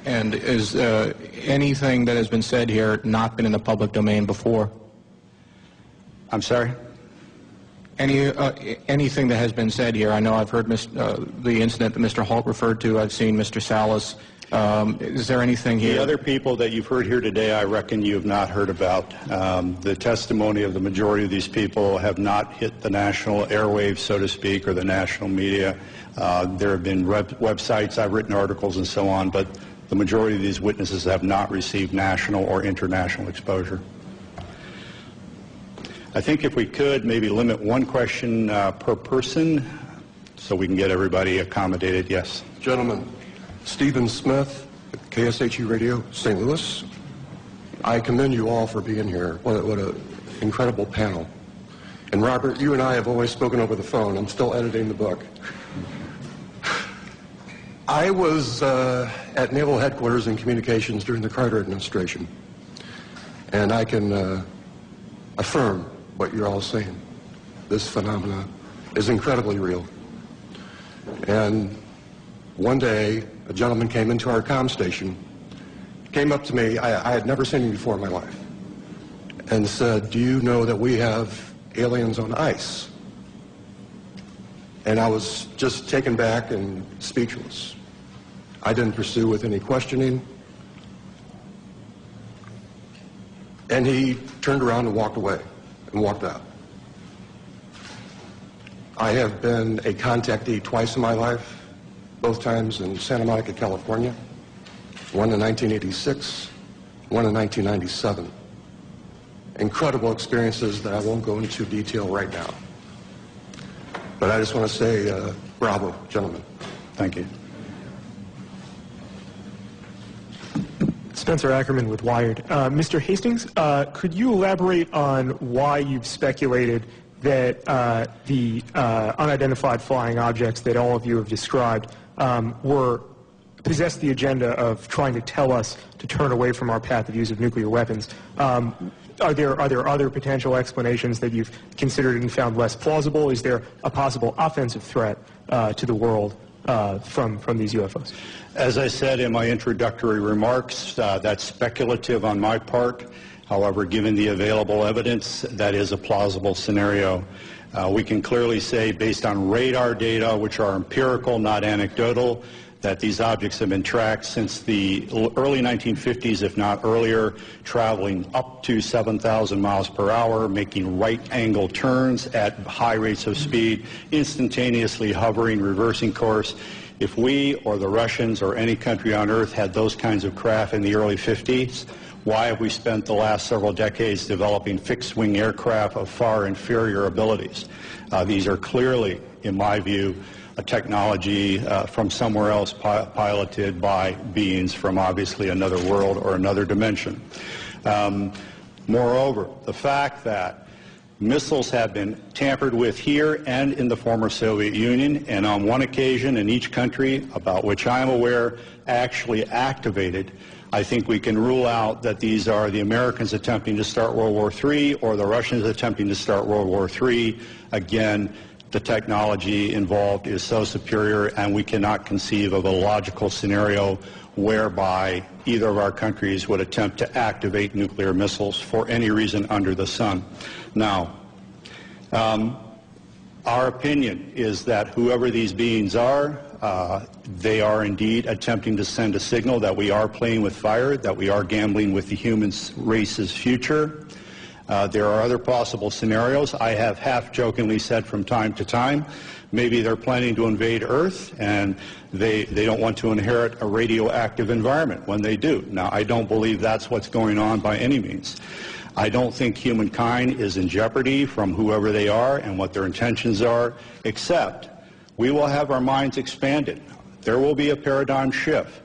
And is anything that has been said here not been in the public domain before? I'm sorry? Anything that has been said here, I know I've heard the incident that Mr. Holt referred to, I've seen Mr. Salas. Is there anything here? The other people that you've heard here today, I reckon you have not heard about. The testimony of the majority of these people have not hit the national airwaves, so to speak, or the national media. There have been websites, I've written articles and so on, but the majority of these witnesses have not received national or international exposure. I think if we could maybe limit one question per person so we can get everybody accommodated. Yes. Gentlemen, Stephen Smith, KSHE Radio, St. Louis. I commend you all for being here. What an incredible panel. And Robert, you and I have always spoken over the phone. I'm still editing the book. I was at Naval Headquarters in Communications during the Carter administration. And I can affirm what you're all saying. This phenomena is incredibly real. And one day, a gentleman came into our comm station, came up to me, I had never seen him before in my life, and said, "Do you know that we have aliens on ice?" And I was just taken back and speechless. I didn't pursue with any questioning. And he turned around and walked away and walked out. I have been a contactee twice in my life, both times in Santa Monica, California, one in 1986, one in 1997. Incredible experiences that I won't go into detail right now. But I just want to say, bravo, gentlemen. Thank you. Spencer Ackerman with Wired. Mr. Hastings, could you elaborate on why you've speculated that the unidentified flying objects that all of you have described possessed the agenda of trying to tell us to turn away from our path of use of nuclear weapons? Are there other potential explanations that you've considered and found less plausible? Is there a possible offensive threat to the world from these UFOs? As I said in my introductory remarks, that's speculative on my part. However, given the available evidence, that is a plausible scenario. We can clearly say, based on radar data, which are empirical, not anecdotal, that these objects have been tracked since the early 1950s, if not earlier, traveling up to 7,000 miles per hour, making right-angle turns at high rates of speed, instantaneously hovering, reversing course. If we or the Russians or any country on earth had those kinds of craft in the early 50s, why have we spent the last several decades developing fixed-wing aircraft of far inferior abilities? These are clearly, in my view, a technology from somewhere else piloted by beings from obviously another world or another dimension. Moreover, the fact that missiles have been tampered with here and in the former Soviet Union, and on one occasion in each country, about which I am aware, actually activated, I think we can rule out that these are the Americans attempting to start World War III or the Russians attempting to start World War III. Again, the technology involved is so superior, and we cannot conceive of a logical scenario whereby either of our countries would attempt to activate nuclear missiles for any reason under the sun. Now, our opinion is that whoever these beings are, they are indeed attempting to send a signal that we are playing with fire, that we are gambling with the human race's future. There are other possible scenarios. I have half-jokingly said from time to time, maybe they're planning to invade Earth and they don't want to inherit a radioactive environment when they do. Now, I don't believe that's what's going on by any means. I don't think humankind is in jeopardy from whoever they are and what their intentions are, except we will have our minds expanded. There will be a paradigm shift.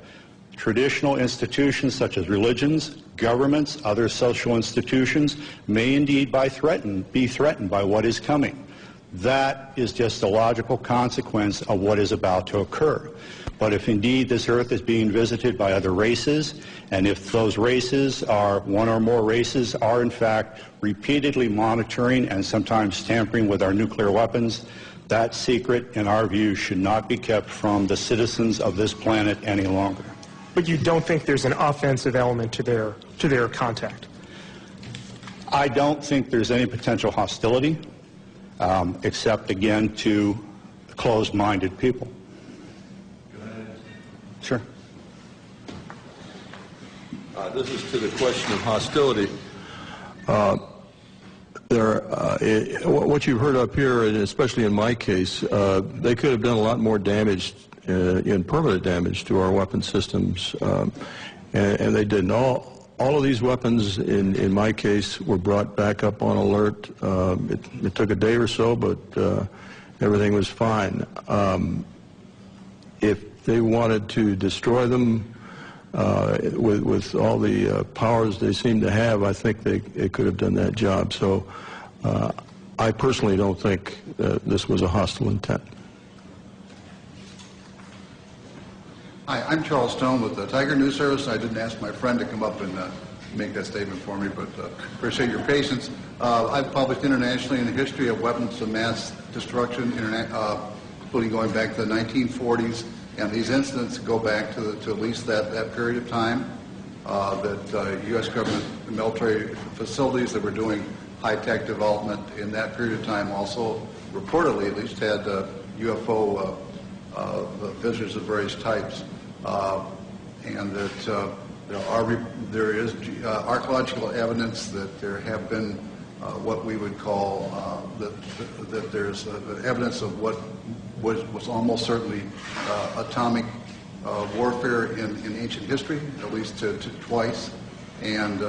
Traditional institutions such as religions, governments, other social institutions may indeed be threatened by what is coming. That is just a logical consequence of what is about to occur. But if indeed this earth is being visited by other races, and if those races are, one or more races, are in fact repeatedly monitoring and sometimes tampering with our nuclear weapons, that secret, in our view, should not be kept from the citizens of this planet any longer. But you don't think there's an offensive element to their contact? I don't think there's any potential hostility, except, again, to closed-minded people. Sure. This is to the question of hostility. What you've heard up here, and especially in my case, they could have done a lot more damage, in permanent damage to our weapon systems, and they didn't. All of these weapons, in my case, were brought back up on alert. It took a day or so, but everything was fine. If they wanted to destroy them with all the powers they seem to have, I think they could have done that job. So I personally don't think this was a hostile intent. Hi, I'm Charles Stone with the Tiger News Service. I didn't ask my friend to come up and make that statement for me, but appreciate your patience. I've published internationally in the history of weapons of mass destruction, including going back to the 1940s, and these incidents go back to at least that period of time, that U.S. government military facilities that were doing high-tech development in that period of time also reportedly at least had UFO visitors of various types, and that there is archaeological evidence that there have been what we would call that there's evidence of what was almost certainly atomic warfare in ancient history, at least twice, and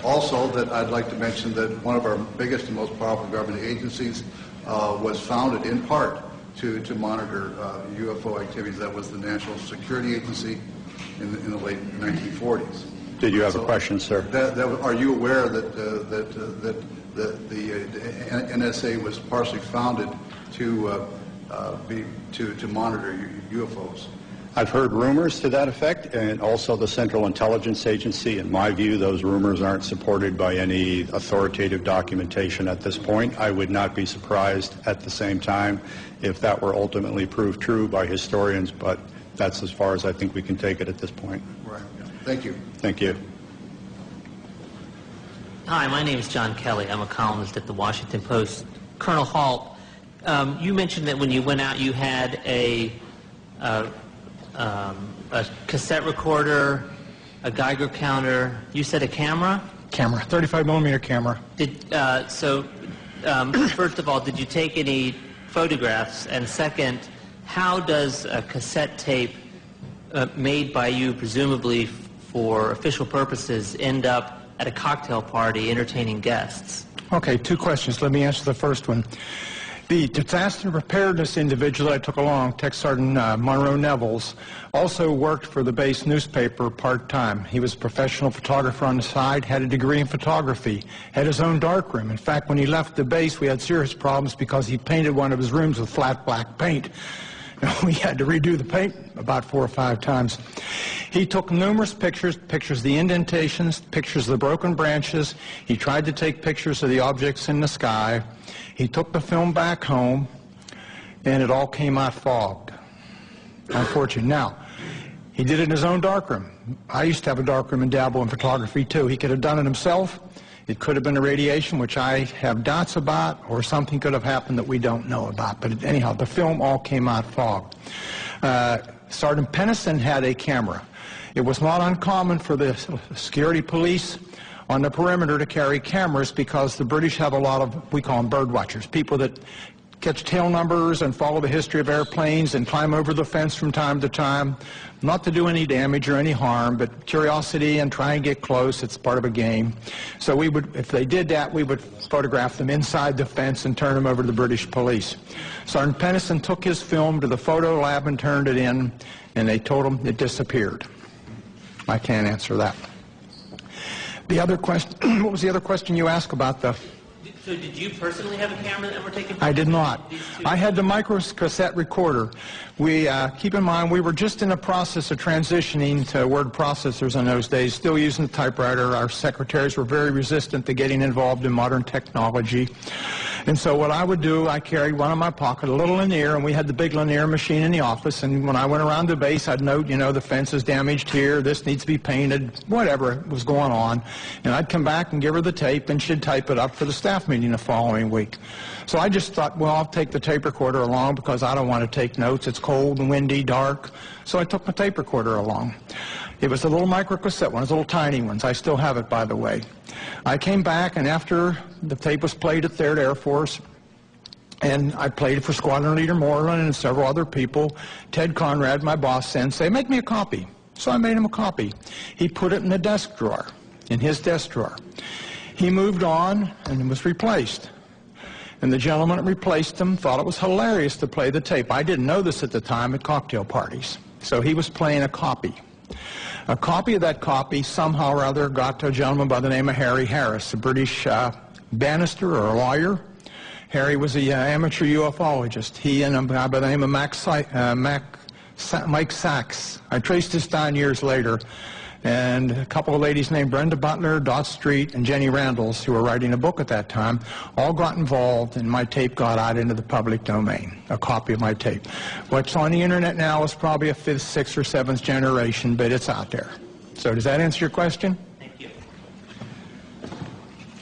also that I'd like to mention that one of our biggest and most powerful government agencies was founded in part to monitor UFO activities. That was the National Security Agency in the late 1940s. Did you have a question, sir? Are you aware that the NSA was partially founded to monitor UFOs? I've heard rumors to that effect, and also the Central Intelligence Agency. In my view, those rumors aren't supported by any authoritative documentation at this point. I would not be surprised at the same time if that were ultimately proved true by historians, but that's as far as I think we can take it at this point. Right. Thank you. Thank you. Hi, my name is John Kelly. I'm a columnist at the Washington Post. Colonel Halt, you mentioned that when you went out you had a cassette recorder, a Geiger counter. You said a camera? Camera, 35 millimeter camera. First of all, did you take any photographs? And second, how does a cassette tape made by you, presumably for official purposes, end up at a cocktail party entertaining guests? Okay, two questions. Let me answer the first one. The disaster preparedness individual I took along, Tech Sergeant Monroe Nevels, also worked for the base newspaper part-time. He was a professional photographer on the side, had a degree in photography, had his own darkroom. In fact, when he left the base, we had serious problems because he painted one of his rooms with flat black paint. We had to redo the paint about 4 or 5 times. He took numerous pictures of the indentations, pictures of the broken branches. He tried to take pictures of the objects in the sky. He took the film back home, and it all came out fogged. Unfortunately. Now, he did it in his own darkroom. I used to have a darkroom and dabble in photography, too. He could have done it himself. It could have been a radiation, which I have doubts about, or something could have happened that we don't know about. But anyhow, the film all came out fogged. Sergeant Pennison had a camera. It was not uncommon for the security police on the perimeter to carry cameras because the British have a lot of, we call them bird watchers, people that catch tail numbers and follow the history of airplanes and climb over the fence from time to time, not to do any damage or any harm, but curiosity and try and get close. It's part of a game. So we would, if they did that, we would photograph them inside the fence and turn them over to the British police. Sergeant Pennison took his film to the photo lab and turned it in, and they told him it disappeared. I can't answer that. The other question, what was the other question you asked about the... So did you personally have a camera that were taking pictures? I did not. I had the microcassette recorder. We, keep in mind, we were just in the process of transitioning to word processors in those days, still using the typewriter. Our secretaries were very resistant to getting involved in modern technology. And so what I would do, I carried one in my pocket, a little linear, and we had the big linear machine in the office, and when I went around the base, I'd note, you know, the fence is damaged here, this needs to be painted, whatever was going on. And I'd come back and give her the tape, and she'd type it up for the staff meeting the following week. So I just thought, well, I'll take the tape recorder along because I don't want to take notes. It's cold and windy, dark. So I took my tape recorder along. It was a little microcassette one, those little tiny ones. I still have it, by the way. I came back, and after the tape was played at 3rd Air Force, and I played it for Squadron Leader Moreland and several other people, Ted Conrad, my boss, said, say, make me a copy. So I made him a copy. He put it in the desk drawer, in his desk drawer. He moved on and was replaced. And the gentleman that replaced him thought it was hilarious to play the tape. I didn't know this at the time at cocktail parties. So he was playing a copy. A copy of that copy somehow or other got to a gentleman by the name of Harry Harris, a British barrister or a lawyer. Harry was an amateur ufologist. He and a guy by the name of Mike Sachs. I traced this down years later. And a couple of ladies named Brenda Butler, Dot Street, and Jenny Randalls, who were writing a book at that time, all got involved, and my tape got out into the public domain, a copy of my tape. What's on the internet now is probably a 5th, 6th, or 7th generation, but it's out there. So does that answer your question? Thank you.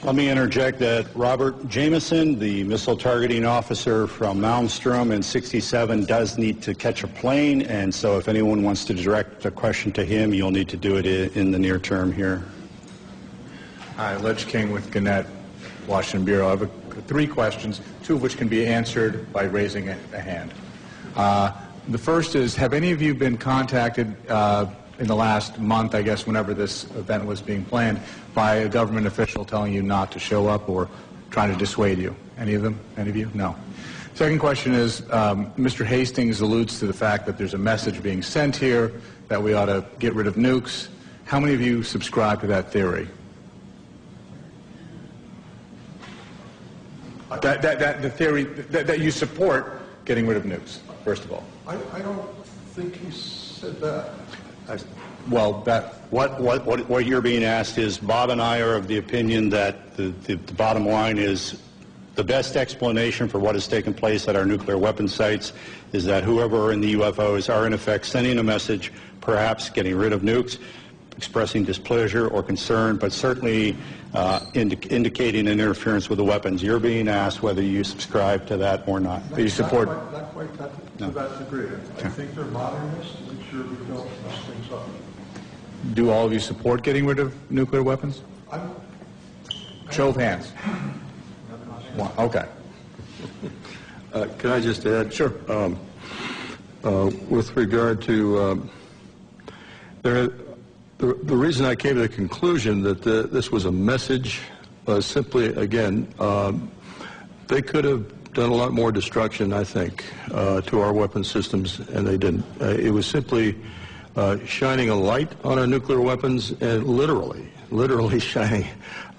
Let me interject that Robert Jameson, the missile targeting officer from Malmstrom in 67, does need to catch a plane, and so if anyone wants to direct a question to him, you'll need to do it in the near term here. Hi, Ledge King with Gannett, Washington Bureau. I have 3 questions, 2 of which can be answered by raising a hand. The first is, have any of you been contacted in the last month, I guess, whenever this event was being planned, by a government official telling you not to show up or trying to dissuade you? Any of them? Any of you? No. Second question is, Mr. Hastings alludes to the fact that there's a message being sent here that we ought to get rid of nukes. How many of you subscribe to that theory? The theory that you support getting rid of nukes, first of all. I don't think he said that. Well, what you're being asked is, Bob and I are of the opinion that the bottom line is the best explanation for what has taken place at our nuclear weapon sites is that whoever are in the UFOs are in effect sending a message, perhaps getting rid of nukes, expressing displeasure or concern, but certainly indicating an interference with the weapons. You're being asked whether you subscribe to that or not. Do you support? Not quite to that degree. I think they're modernists. I'm sure we don't mess things up. Do all of you support getting rid of nuclear weapons? Show of hands. One. Okay. Can I just add? Sure. with regard to the reason I came to the conclusion that this was a message was simply, again, they could have done a lot more destruction, I think, to our weapon systems, and they didn't. It was simply shining a light on our nuclear weapons, and literally shining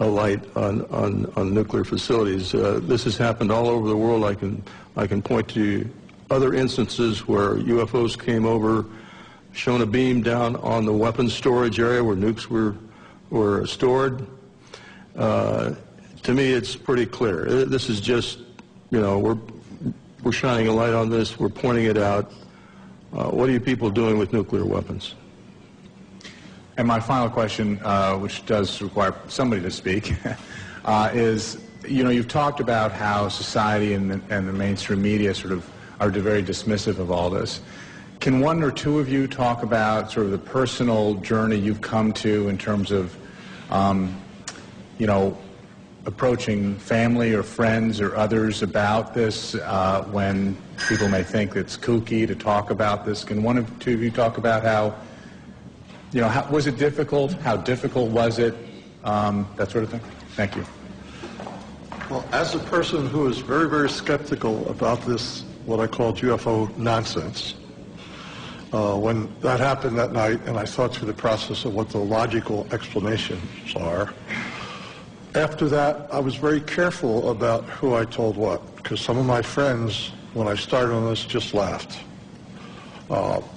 a light on nuclear facilities. This has happened all over the world. I can point to other instances where UFOs came over, shone a beam down on the weapons storage area where nukes were stored. To me, it's pretty clear. This is just, you know, we're shining a light on this. We're pointing it out. What are you people doing with nuclear weapons? And my final question, which does require somebody to speak, is, you know, you've talked about how society and the mainstream media sort of are very dismissive of all this. Can one or two of you talk about sort of the personal journey you've come to in terms of, you know, approaching family or friends or others about this when people may think it's kooky to talk about this? Can one or two of you talk about how, you know, was it difficult? How difficult was it? That sort of thing. Thank you. Well, as a person who is very, very skeptical about this, what I call UFO nonsense, when that happened that night and I thought through the process of what the logical explanations are, after that I was very careful about who I told what, because some of my friends, when I started on this, just laughed.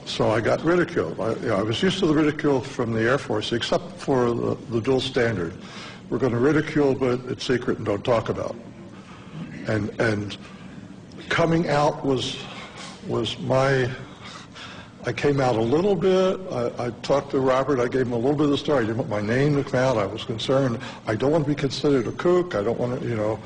So I got ridiculed. I was used to the ridicule from the Air Force, except for the dual standard. We're going to ridicule, but it's secret and don't talk about. And coming out was my... I came out a little bit. I talked to Robert. I gave him a little bit of the story. I didn't want my name to come out. I was concerned. I don't want to be considered a kook. I don't want to, you know,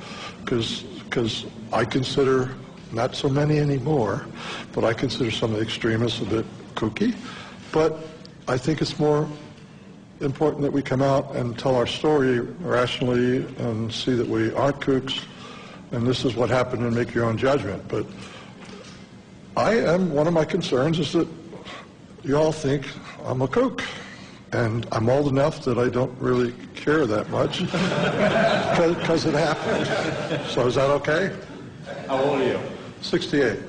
because I consider, not so many anymore, but I consider some of the extremists a bit kooky. But I think it's more important that we come out and tell our story rationally and see that we aren't kooks, and this is what happened, and make your own judgment. But one of my concerns is that you all think I'm a kook, and I'm old enough that I don't really care that much because it happened. So is that okay? How old are you? 68.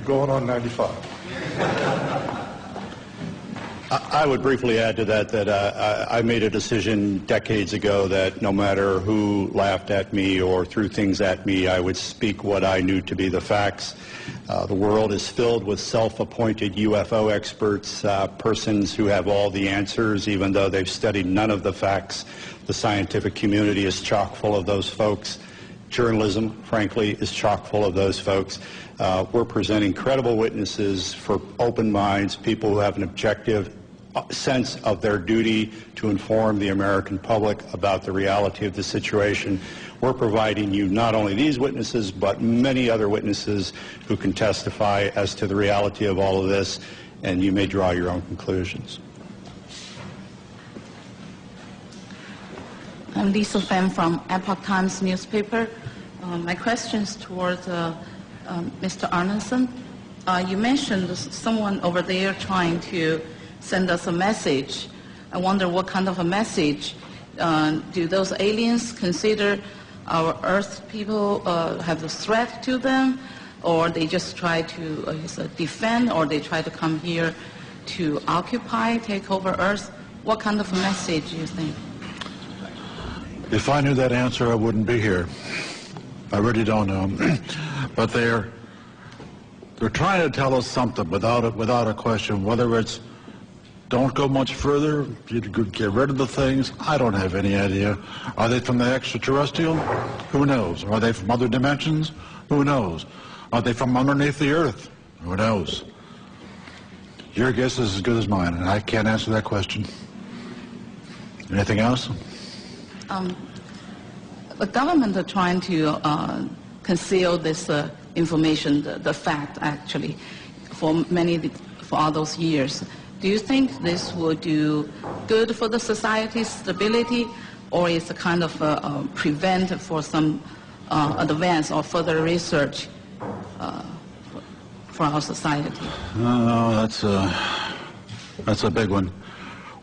Going on 95. I would briefly add to that I made a decision decades ago that no matter who laughed at me or threw things at me, I would speak what I knew to be the facts. The world is filled with self-appointed UFO experts, persons who have all the answers, even though they've studied none of the facts. The scientific community is chock full of those folks. Journalism, frankly, is chock full of those folks. We're presenting credible witnesses for open minds, people who have an objective sense of their duty to inform the American public about the reality of the situation. We're providing you not only these witnesses, but many other witnesses who can testify as to the reality of all of this, and you may draw your own conclusions. I'm Lisa Pham from Epoch Times newspaper. My question is towards Mr. Arneson. You mentioned someone over there trying to send us a message. I wonder what kind of a message. Do those aliens consider our Earth people have a threat to them, or they just try to defend, or they try to come here to occupy, take over Earth? What kind of a message do you think? If I knew that answer, I wouldn't be here. I really don't know. But they're trying to tell us something without a question, whether it's don't go much further, you get rid of the things. I don't have any idea. Are they from the extraterrestrial? Who knows? Are they from other dimensions? Who knows? Are they from underneath the Earth? Who knows? Your guess is as good as mine, and I can't answer that question. Anything else? The government are trying to conceal this information, the fact actually, for all those years. Do you think this will do good for the society's stability, or is a kind of prevent for some advance or further research? for our society? No, that's a big one.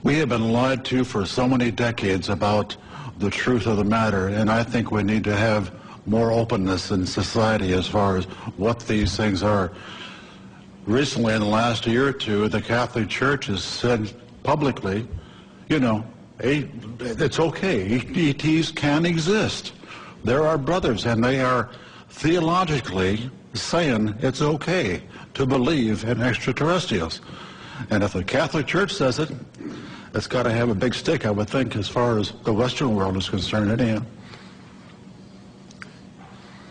We have been lied to for so many decades about the truth of the matter, and I think we need to have more openness in society as far as what these things are. Recently, in the last year or two, the Catholic Church has said publicly, you know, it's okay. ETs can exist. They're our brothers, and they are theologically saying it's okay to believe in extraterrestrials. And if the Catholic Church says it, it's got to have a big stick, I would think, as far as the Western world is concerned anyhow.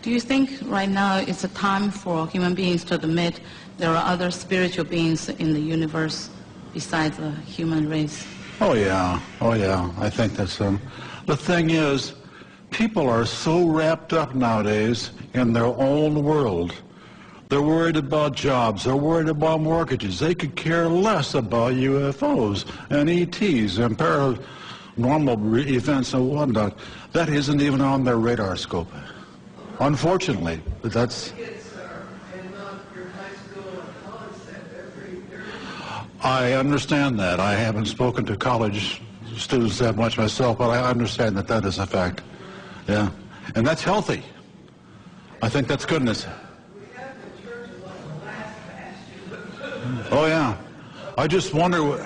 Do you think right now it's a time for human beings to admit there are other spiritual beings in the universe besides the human race? Oh yeah, I think that's the thing is, people are so wrapped up nowadays in their own world. They're worried about jobs, they're worried about mortgages. They could care less about UFOs and ETs and paranormal events and whatnot. That isn't even on their radar scope. Unfortunately, but that's... I understand that. I haven't spoken to college students that much myself, but I understand that that is a fact. Yeah. And that's healthy. I think that's goodness. Oh, yeah. I just wonder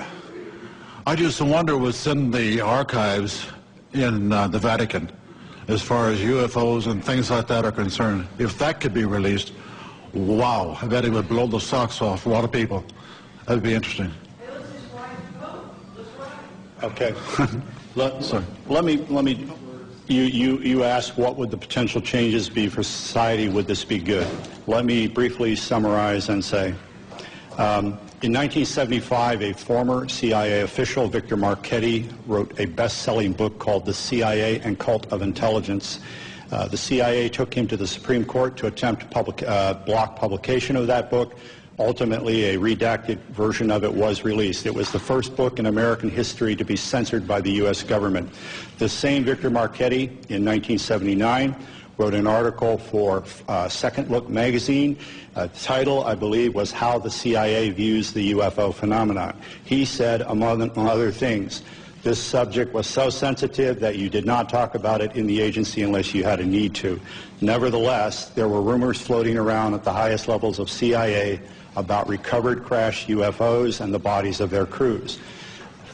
what's in the archives in the Vatican as far as UFOs and things like that are concerned. If that could be released, wow, I bet it would blow the socks off a lot of people. That'd be interesting. Okay. Let me. You asked what would the potential changes be for society? Would this be good? Let me briefly summarize and say, in 1975, a former CIA official, Victor Marchetti, wrote a best-selling book called The CIA and Cult of Intelligence. The CIA took him to the Supreme Court to attempt block publication of that book. Ultimately, a redacted version of it was released. It was the first book in American history to be censored by the U.S. government. The same Victor Marchetti, in 1979, wrote an article for Second Look magazine. The title, I believe, was How the CIA Views the UFO Phenomenon. He said, among other things, this subject was so sensitive that you did not talk about it in the agency unless you had a need to. Nevertheless, there were rumors floating around at the highest levels of CIA about recovered crashed UFOs and the bodies of their crews.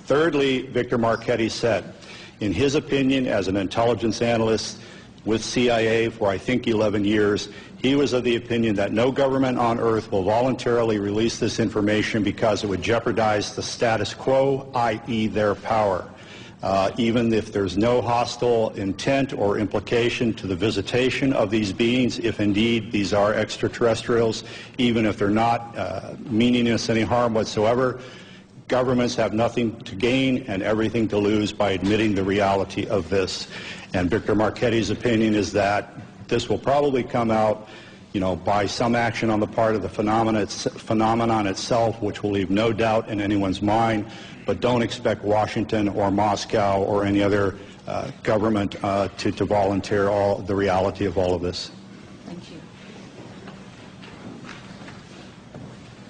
Thirdly, Victor Marchetti said, in his opinion, as an intelligence analyst with CIA for I think 11 years, he was of the opinion that no government on earth will voluntarily release this information because it would jeopardize the status quo, i.e. their power. Even if there's no hostile intent or implication to the visitation of these beings, if indeed these are extraterrestrials, even if they're not meaning us any harm whatsoever, governments have nothing to gain and everything to lose by admitting the reality of this. And Victor Marchetti's opinion is that this will probably come out, by some action on the part of the phenomenon itself, which will leave no doubt in anyone's mind. But don't expect Washington or Moscow or any other government to volunteer the reality of all of this. Thank you.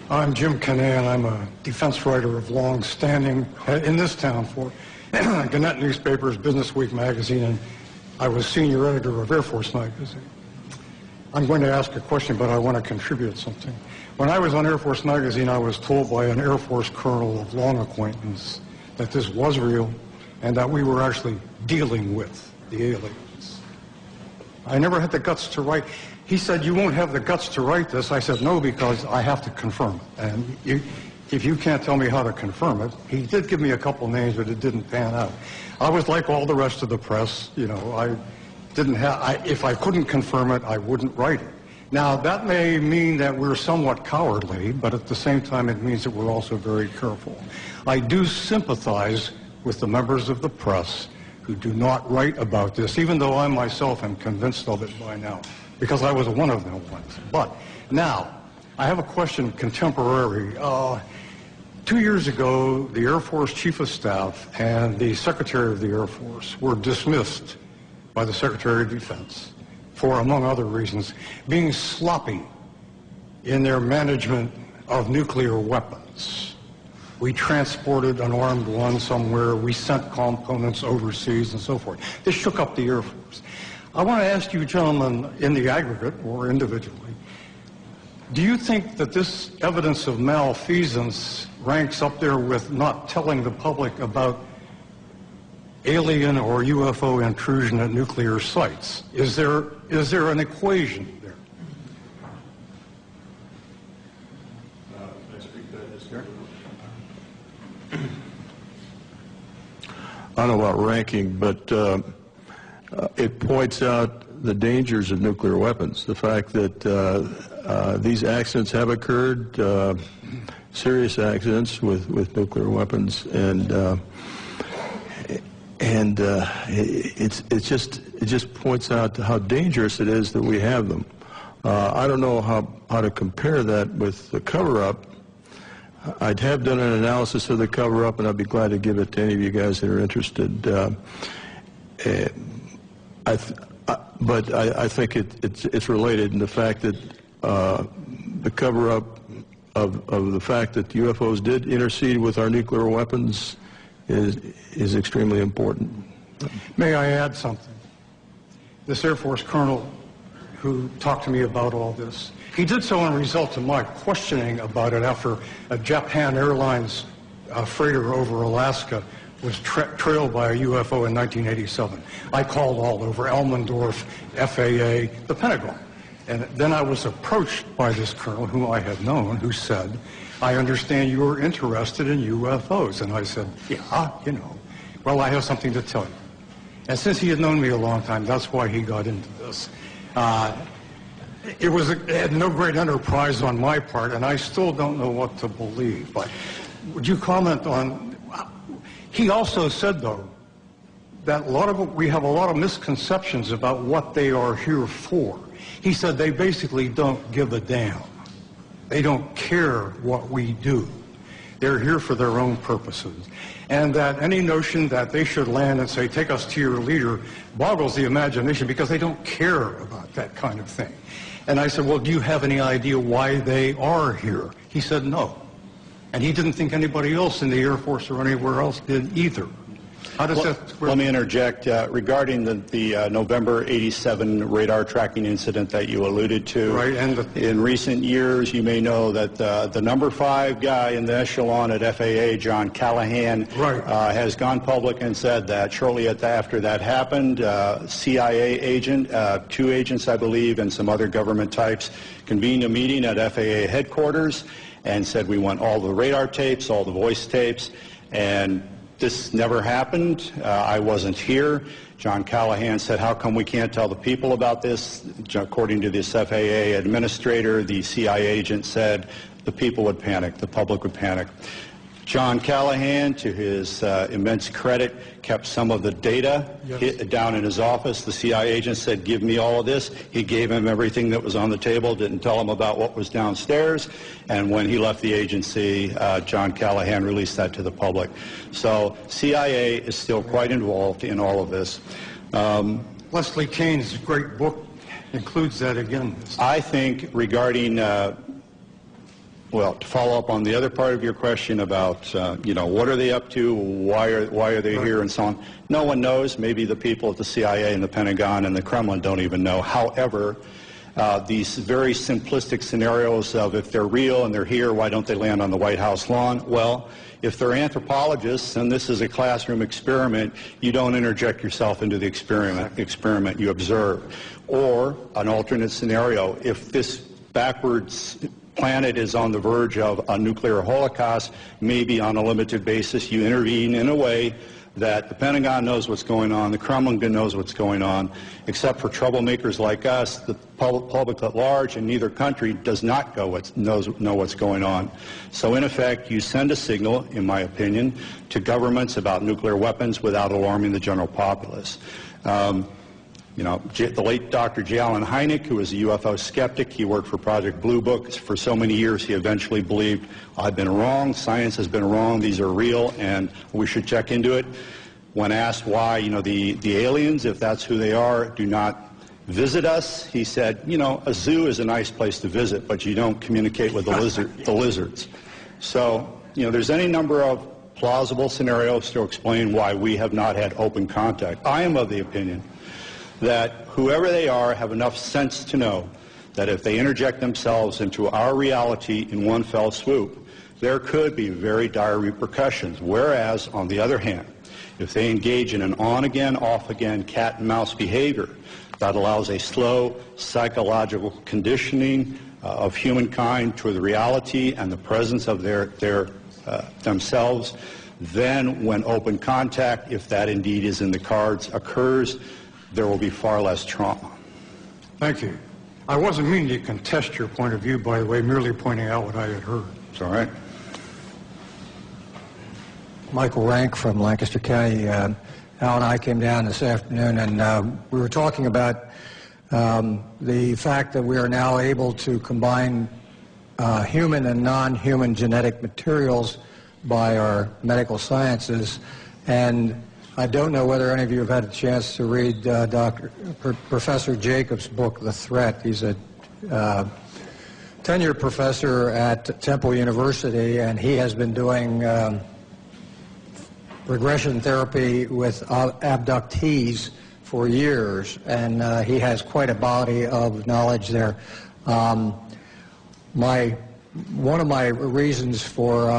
I'm Jim Canan. I'm a defense writer of long standing in this town for Gannett Newspaper's Business Week magazine, and I was senior editor of Air Force magazine. I'm going to ask a question, but I want to contribute something. When I was on Air Force magazine, I was told by an Air Force colonel of long acquaintance that this was real and that we were actually dealing with the aliens. I never had the guts to write. He said, you won't have the guts to write this. I said, no, because I have to confirm it. And if you can't tell me how to confirm it, he did give me a couple names, but it didn't pan out. I was like all the rest of the press. I didn't have, if I couldn't confirm it, I wouldn't write it. Now, that may mean that we're somewhat cowardly, but at the same time, it means that we're also very careful. I do sympathize with the members of the press who do not write about this, even though I myself am convinced of it by now, because I was one of them once. But now, I have a question contemporary. 2 years ago, the Air Force Chief of Staff and the Secretary of the Air Force were dismissed by the Secretary of Defense for, among other reasons, being sloppy in their management of nuclear weapons. We transported an armed one somewhere, we sent components overseas and so forth. This shook up the Air Force. I want to ask you gentlemen in the aggregate or individually, do you think that this evidence of malfeasance ranks up there with not telling the public about alien or UFO intrusion at nuclear sites? Is there an equation there? I don't know about ranking, but it points out the dangers of nuclear weapons. The fact that these accidents have occurred, serious accidents with nuclear weapons, and it just points out how dangerous it is that we have them. I don't know how to compare that with the cover-up. I'd have done an analysis of the cover-up, and I'd be glad to give it to any of you guys that are interested. But I think it's related in the fact that the cover-up of the fact that UFOs did intercede with our nuclear weapons is extremely important. May I add something? This Air Force colonel who talked to me about all this, he did so in result of my questioning about it after a Japan Airlines freighter over Alaska was trailed by a UFO in 1987. I called all over Elmendorf, FAA, the Pentagon. And then I was approached by this colonel whom I had known who said, I understand you are interested in UFOs. And I said, yeah, you know. Well, I have something to tell you. And since he had known me a long time, that's why he got into this. It had no great enterprise on my part, and I still don't know what to believe. But would you comment on... He also said, though, that we have a lot of misconceptions about what they are here for. He said they basically don't give a damn. They don't care what we do. They're here for their own purposes. And that any notion that they should land and say, take us to your leader, boggles the imagination because they don't care about that kind of thing. And I said, well, do you have any idea why they are here? He said, no. And he didn't think anybody else in the Air Force or anywhere else did either. How does that... Let me interject. Regarding the November 87 radar tracking incident that you alluded to, right, and in recent years, you may know that the number 5 guy in the echelon at FAA, John Callahan, right, has gone public and said that shortly after that happened, CIA agent, 2 agents, I believe, and some other government types convened a meeting at FAA headquarters and said we want all the radar tapes, all the voice tapes, and this never happened. I wasn't here. John Callahan said, how come we can't tell the people about this? According to this FAA administrator, the CIA agent said the people would panic, the public would panic. John Callahan, to his immense credit, kept some of the data down in his office. The CIA agent said, give me all of this. He gave him everything that was on the table, didn't tell him about what was downstairs. And when he left the agency, John Callahan released that to the public. So CIA is still quite involved in all of this. Leslie Kane's great book includes that again. I think regarding... well, to follow up on the other part of your question about, what are they up to, why are they here, and so on, no one knows. Maybe the people at the CIA and the Pentagon and the Kremlin don't even know. However, these very simplistic scenarios of if they're real and they're here, why don't they land on the White House lawn? Well, if they're anthropologists and this is a classroom experiment, you don't interject yourself into the experiment, you observe. Or an alternate scenario, if this backwards planet is on the verge of a nuclear holocaust, maybe on a limited basis you intervene in a way that the Pentagon knows what's going on, the Kremlin knows what's going on, except for troublemakers like us, the public at large in neither country does not know what's going on. So in effect, you send a signal, in my opinion, to governments about nuclear weapons without alarming the general populace. The late Dr. J. Allen Hynek, who was a UFO skeptic, he worked for Project Blue Book for so many years, he eventually believed, I've been wrong, science has been wrong, these are real, and we should check into it. When asked why, the aliens, if that's who they are, do not visit us. He said, you know, a zoo is a nice place to visit, but you don't communicate with the lizards. So, you know, there's any number of plausible scenarios to explain why we have not had open contact. I am of the opinion that whoever they are have enough sense to know that if they interject themselves into our reality in one fell swoop, there could be very dire repercussions. Whereas, on the other hand, if they engage in an on-again, off-again cat and mouse behavior that allows a slow psychological conditioning of humankind to the reality and the presence of themselves, then when open contact, if that indeed is in the cards, occurs, there will be far less trauma. Thank you. I wasn't meaning to contest your point of view, by the way, merely pointing out what I had heard. It's all right. Michael Rank from Lancaster County. Al and I came down this afternoon, and we were talking about the fact that we are now able to combine human and non-human genetic materials by our medical sciences. And I don't know whether any of you have had a chance to read Professor Jacobs' book, The Threat. He's a tenured professor at Temple University, and he has been doing regression therapy with abductees for years, and he has quite a body of knowledge there. One of my reasons for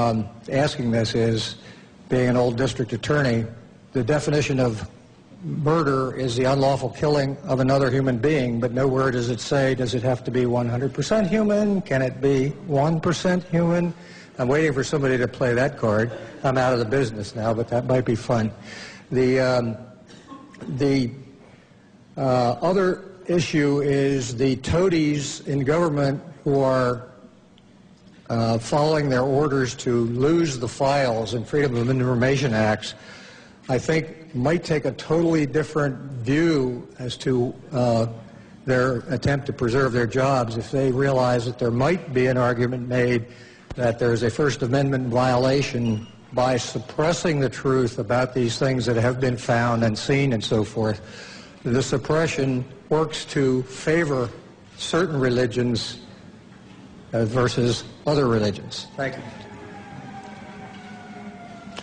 asking this is, being an old district attorney, the definition of murder is the unlawful killing of another human being, but nowhere does it say, does it have to be 100% human? Can it be 1% human? I'm waiting for somebody to play that card. I'm out of the business now, but that might be fun. The other issue is the toadies in government who are following their orders to lose the files in Freedom of Information Acts, I think might take a totally different view as to their attempt to preserve their jobs if they realize that there might be an argument made that there's a First Amendment violation by suppressing the truth about these things that have been found and seen and so forth. The suppression works to favor certain religions versus other religions. Thank you.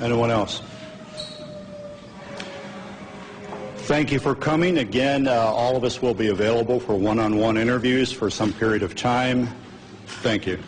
Anyone else? Thank you for coming. Again, all of us will be available for one-on-one interviews for some period of time. Thank you.